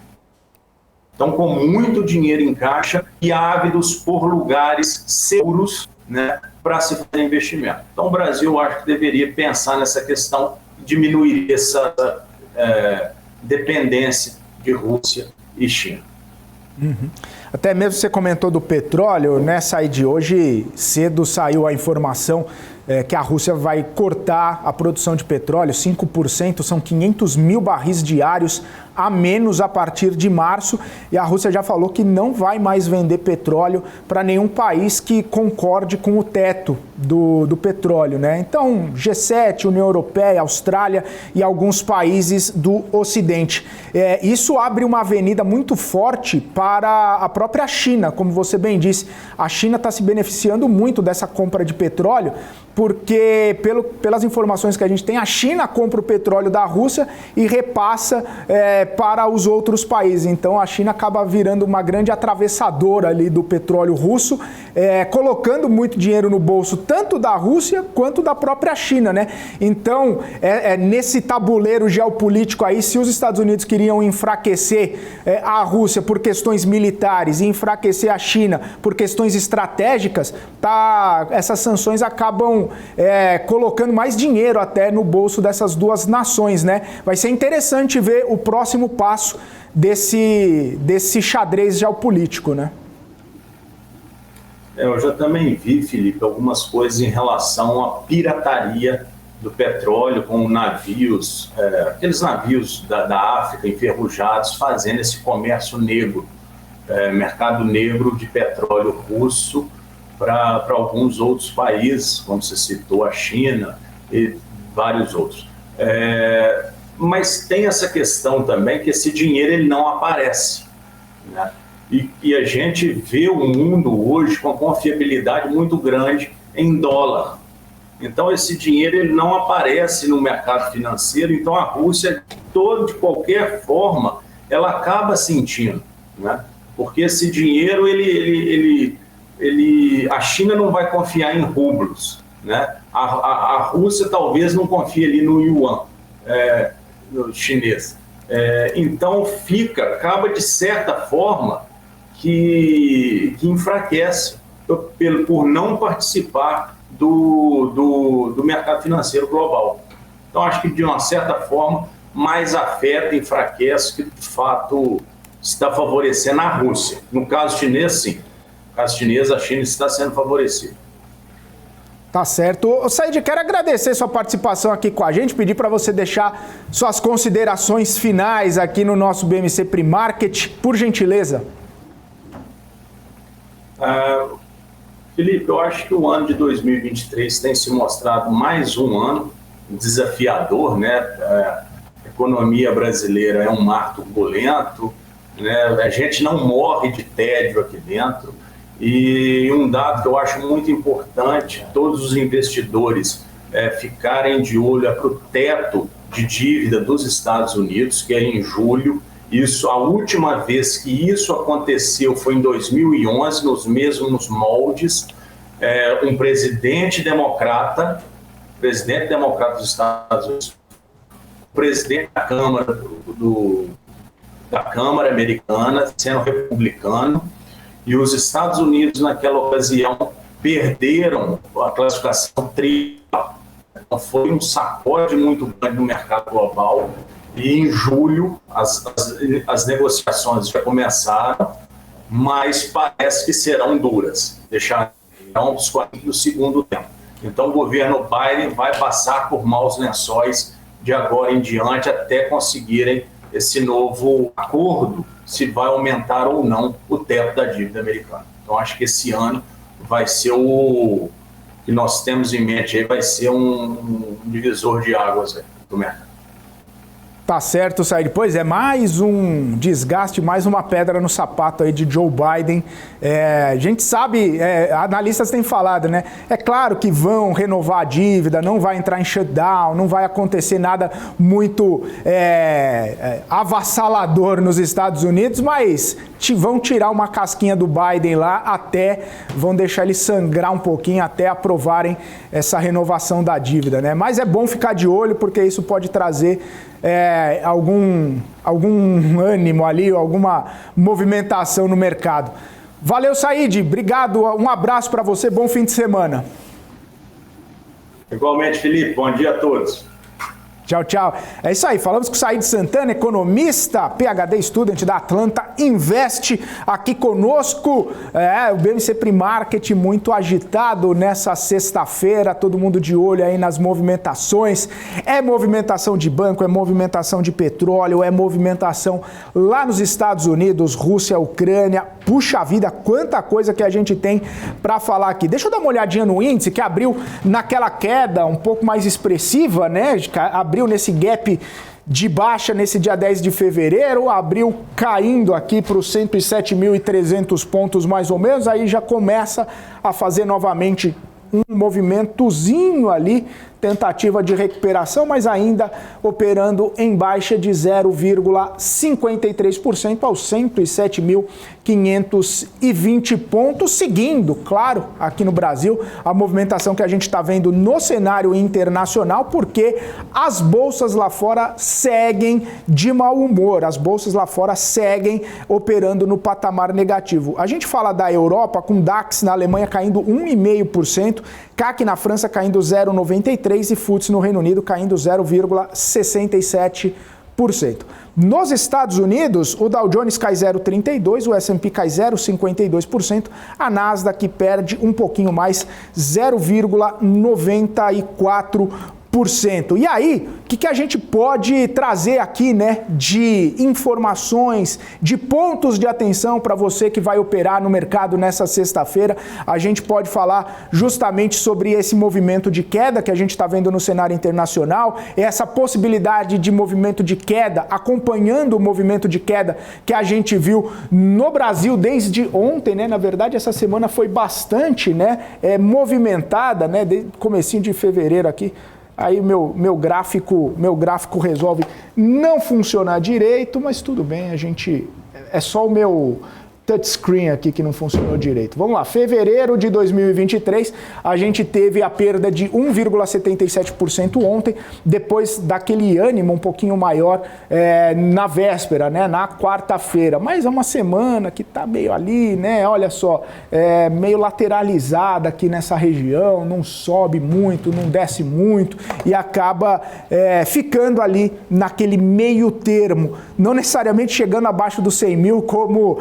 estão com muito dinheiro em caixa e ávidos por lugares seguros, né, para se fazer investimento. Então o Brasil, acho que deveria pensar nessa questão, diminuir essa dependência de Rússia e China. Uhum. Até mesmo você comentou do petróleo, né, Said? Hoje cedo saiu a informação que a Rússia vai cortar a produção de petróleo, 5%, são 500 mil barris diários a menos a partir de março, e a Rússia já falou que não vai mais vender petróleo para nenhum país que concorde com o teto do petróleo, né? Então, G7, União Europeia, Austrália e alguns países do Ocidente. Isso abre uma avenida muito forte para a própria China, como você bem disse. A China está se beneficiando muito dessa compra de petróleo, porque, pelas informações que a gente tem, a China compra o petróleo da Rússia e repassa para os outros países. Então a China acaba virando uma grande atravessadora ali do petróleo russo, colocando muito dinheiro no bolso tanto da Rússia quanto da própria China, né? Então, nesse tabuleiro geopolítico aí, se os Estados Unidos queriam enfraquecer a Rússia por questões militares e enfraquecer a China por questões estratégicas, essas sanções acabam colocando mais dinheiro até no bolso dessas duas nações, né? Vai ser interessante ver o próximo passo desse xadrez geopolítico, né? Eu já também vi, Felipe, algumas coisas em relação à pirataria do petróleo, com navios, aqueles navios da África enferrujados, fazendo esse comércio negro, mercado negro de petróleo russo para alguns outros países, como você citou, a China e vários outros. Mas tem essa questão também que esse dinheiro ele não aparece, né? E a gente vê o mundo hoje com confiabilidade muito grande em dólar. Então esse dinheiro ele não aparece no mercado financeiro, então a Rússia, de qualquer forma, ela acaba sentindo, né? Porque esse dinheiro, a China não vai confiar em rublos, né? A Rússia talvez não confie ali no yuan no chinês. Então acaba de certa forma que enfraquece por não participar do mercado financeiro global. Então acho que de uma certa forma mais afeta, enfraquece, que de fato está favorecendo a Rússia. No caso chinês, sim. No caso chinês, a China está sendo favorecida. Tá certo. Said, quero agradecer sua participação aqui com a gente, pedir para você deixar suas considerações finais aqui no nosso BMC Pre-Market, por gentileza. Felipe, eu acho que o ano de 2023 tem se mostrado mais um ano desafiador, né? A economia brasileira é um mar turbulento, né? A gente não morre de tédio aqui dentro. E um dado que eu acho muito importante, todos os investidores ficarem de olho para o teto de dívida dos Estados Unidos, que é em julho. A última vez que isso aconteceu foi em 2011, nos mesmos moldes. Um presidente democrata dos Estados Unidos, presidente da Câmara americana, sendo republicano, e os Estados Unidos, naquela ocasião, perderam a classificação tripla. Então, foi um sacode muito grande no mercado global. E em julho, as negociações já começaram, mas parece que serão duras. Deixarão os 40 no segundo tempo. Então, o governo Biden vai passar por maus lençóis de agora em diante até conseguirem esse novo acordo, se vai aumentar ou não o teto da dívida americana. Então, acho que esse ano vai ser o que nós temos em mente, aí vai ser um divisor de águas do mercado. Tá certo, Said. Pois é, mais um desgaste, mais uma pedra no sapato aí de Joe Biden. A gente sabe, analistas têm falado, né? É claro que vão renovar a dívida, não vai entrar em shutdown, não vai acontecer nada muito avassalador nos Estados Unidos, mas vão tirar uma casquinha do Biden lá vão deixar ele sangrar um pouquinho até aprovarem essa renovação da dívida, né? Mas é bom ficar de olho porque isso pode trazer algum ânimo ali, alguma movimentação no mercado. Valeu, Said. Obrigado. Um abraço para você. Bom fim de semana. Igualmente, Felipe. Bom dia a todos. Tchau, tchau. É isso aí, falamos com o Said Santana, economista, PhD Student da Atlanta Invest, aqui conosco. O BMC Pre-Market muito agitado nessa sexta-feira, todo mundo de olho aí nas movimentações. É movimentação de banco, é movimentação de petróleo, é movimentação lá nos Estados Unidos, Rússia, Ucrânia. Puxa vida, quanta coisa que a gente tem para falar aqui. Deixa eu dar uma olhadinha no índice, que abriu naquela queda um pouco mais expressiva, né? Abriu nesse gap de baixa nesse dia 10 de fevereiro, abriu caindo aqui para os 107.300 pontos mais ou menos, aí já começa a fazer novamente um movimentozinho ali, tentativa de recuperação, mas ainda operando em baixa de 0,53% aos 107.520 pontos, seguindo, claro, aqui no Brasil, a movimentação que a gente está vendo no cenário internacional, porque as bolsas lá fora seguem de mau humor, as bolsas lá fora seguem operando no patamar negativo. A gente fala da Europa, com DAX na Alemanha caindo 1,5%, CAC na França caindo 0,93% e FTSE no Reino Unido caindo 0,67%. Nos Estados Unidos, o Dow Jones cai 0,32%, o S&P cai 0,52%, a Nasdaq perde um pouquinho mais, 0,94%. E aí, o que a gente pode trazer aqui, né, de informações, de pontos de atenção para você que vai operar no mercado nessa sexta-feira? A gente pode falar justamente sobre esse movimento de queda que a gente está vendo no cenário internacional, essa possibilidade de movimento de queda, acompanhando o movimento de queda que a gente viu no Brasil desde ontem, né? Na verdade, essa semana foi bastante, né, movimentada, né, desde comecinho de fevereiro aqui. Aí meu gráfico resolve não funcionar direito, mas tudo bem, é só o meu touchscreen aqui que não funcionou direito. Vamos lá, fevereiro de 2023, a gente teve a perda de 1,77% ontem, depois daquele ânimo um pouquinho maior na véspera, né, na quarta-feira. Mas é uma semana que tá meio ali, né, olha só, meio lateralizada aqui nessa região, não sobe muito, não desce muito e acaba ficando ali naquele meio termo, não necessariamente chegando abaixo dos 100 mil, como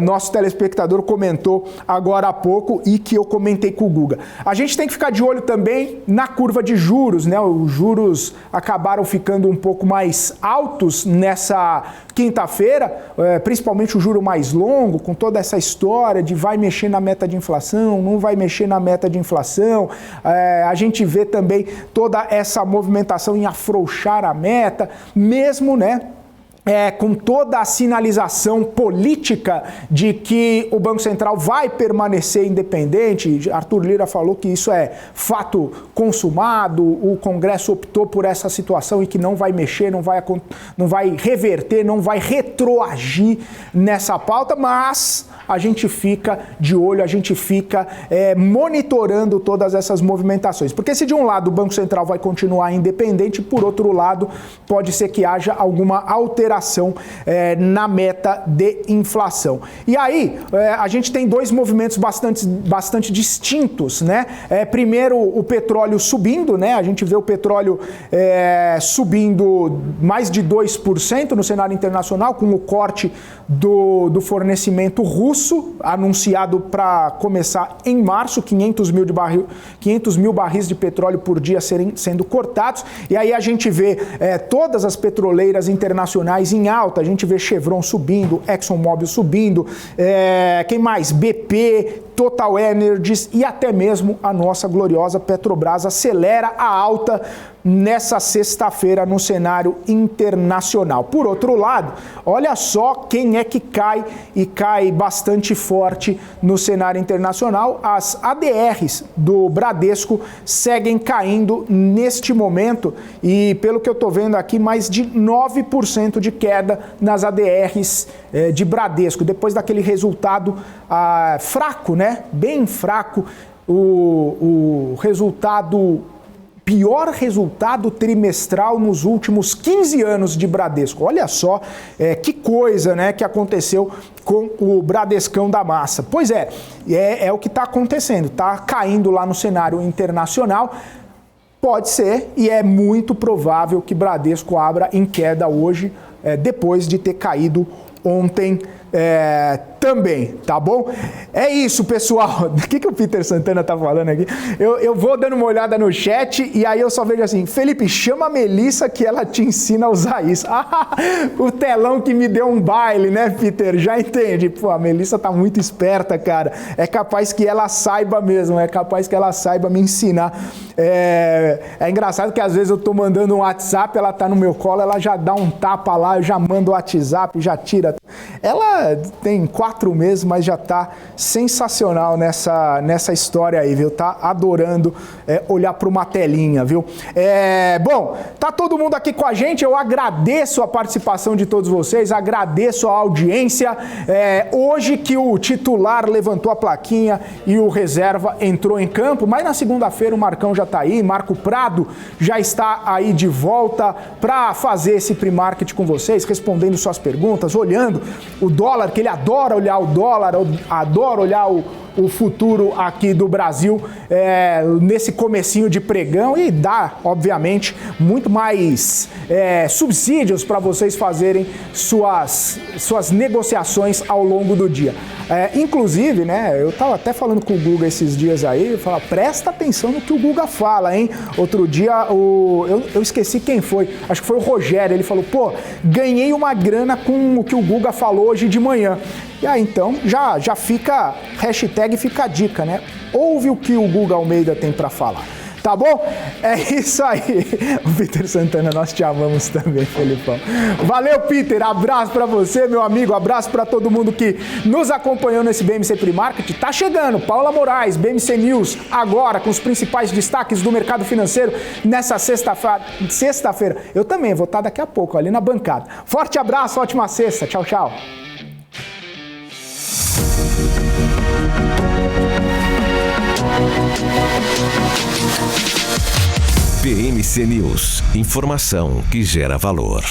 nosso telespectador comentou agora há pouco e que eu comentei com o Guga. A gente tem que ficar de olho também na curva de juros, né? Os juros acabaram ficando um pouco mais altos nessa quinta-feira, principalmente o juro mais longo, com toda essa história de vai mexer na meta de inflação, não vai mexer na meta de inflação. A gente vê também toda essa movimentação em afrouxar a meta, mesmo, né, com toda a sinalização política de que o Banco Central vai permanecer independente. Arthur Lira falou que isso é fato consumado, o Congresso optou por essa situação e que não vai mexer, não vai reverter, não vai retroagir nessa pauta, mas a gente fica de olho, a gente fica monitorando todas essas movimentações. Porque se de um lado o Banco Central vai continuar independente, por outro lado pode ser que haja alguma alteração na meta de inflação. E aí, a gente tem dois movimentos bastante distintos, né? Primeiro, o petróleo subindo, né? A gente vê o petróleo subindo mais de 2% no cenário internacional, com o corte do fornecimento russo, anunciado para começar em março, 500 mil barris de petróleo por dia sendo cortados. E aí a gente vê todas as petroleiras internacionais em alta, a gente vê Chevron subindo, ExxonMobil subindo, quem mais? BP, Total Energies e até mesmo a nossa gloriosa Petrobras acelera a alta nessa sexta-feira no cenário internacional. Por outro lado, olha só quem é que cai e cai bastante forte no cenário internacional. As ADRs do Bradesco seguem caindo neste momento e, pelo que eu estou vendo aqui, mais de 9% de queda nas ADRs de Bradesco, depois daquele resultado fraco, né? Bem fraco, o pior resultado trimestral nos últimos 15 anos de Bradesco. Olha só que coisa, né, que aconteceu com o Bradescão da massa. Pois é o que está acontecendo, está caindo lá no cenário internacional. Pode ser e é muito provável que Bradesco abra em queda hoje, depois de ter caído ontem também, tá bom? É isso, pessoal. O que o Peter Santana tá falando aqui? Eu vou dando uma olhada no chat e aí eu só vejo assim: Felipe, chama a Melissa que ela te ensina a usar isso. O telão que me deu um baile, né, Peter? Já entende. Pô, a Melissa tá muito esperta, cara. É capaz que ela saiba mesmo, é capaz que ela saiba me ensinar. É engraçado que às vezes eu tô mandando um WhatsApp, ela tá no meu colo, ela já dá um tapa lá, eu já mando o WhatsApp, já tira. Ela tem 4 meses, mas já tá sensacional nessa história aí, viu? Tá adorando olhar para uma telinha, viu? Bom, tá todo mundo aqui com a gente, eu agradeço a participação de todos vocês, agradeço a audiência. Hoje que o titular levantou a plaquinha e o reserva entrou em campo, mas na segunda-feira o Marcão já tá aí, Marco Prado já está aí de volta para fazer esse pre-market com vocês, respondendo suas perguntas, olhando o dólar, que ele adora olhar o dólar, adora olhar o futuro aqui do Brasil nesse comecinho de pregão e dá, obviamente, muito mais subsídios para vocês fazerem suas negociações ao longo do dia. Inclusive, né, eu estava até falando com o Guga esses dias aí, eu falava, presta atenção no que o Guga fala, hein? Outro dia, eu esqueci quem foi, acho que foi o Rogério, ele falou, pô, ganhei uma grana com o que o Guga falou hoje de manhã. E aí, então, já fica, hashtag fica a dica, né? Ouve o que o Guga Almeida tem para falar. Tá bom? É isso aí. O Peter Santana, nós te amamos também, Felipão. Valeu, Peter. Abraço pra você, meu amigo. Abraço pra todo mundo que nos acompanhou nesse BMC Pre-Market. Tá chegando. Paula Moraes, BMC News, agora com os principais destaques do mercado financeiro nessa sexta-feira. Eu também vou estar daqui a pouco ali na bancada. Forte abraço, ótima sexta. Tchau, tchau. BMC News, informação que gera valor.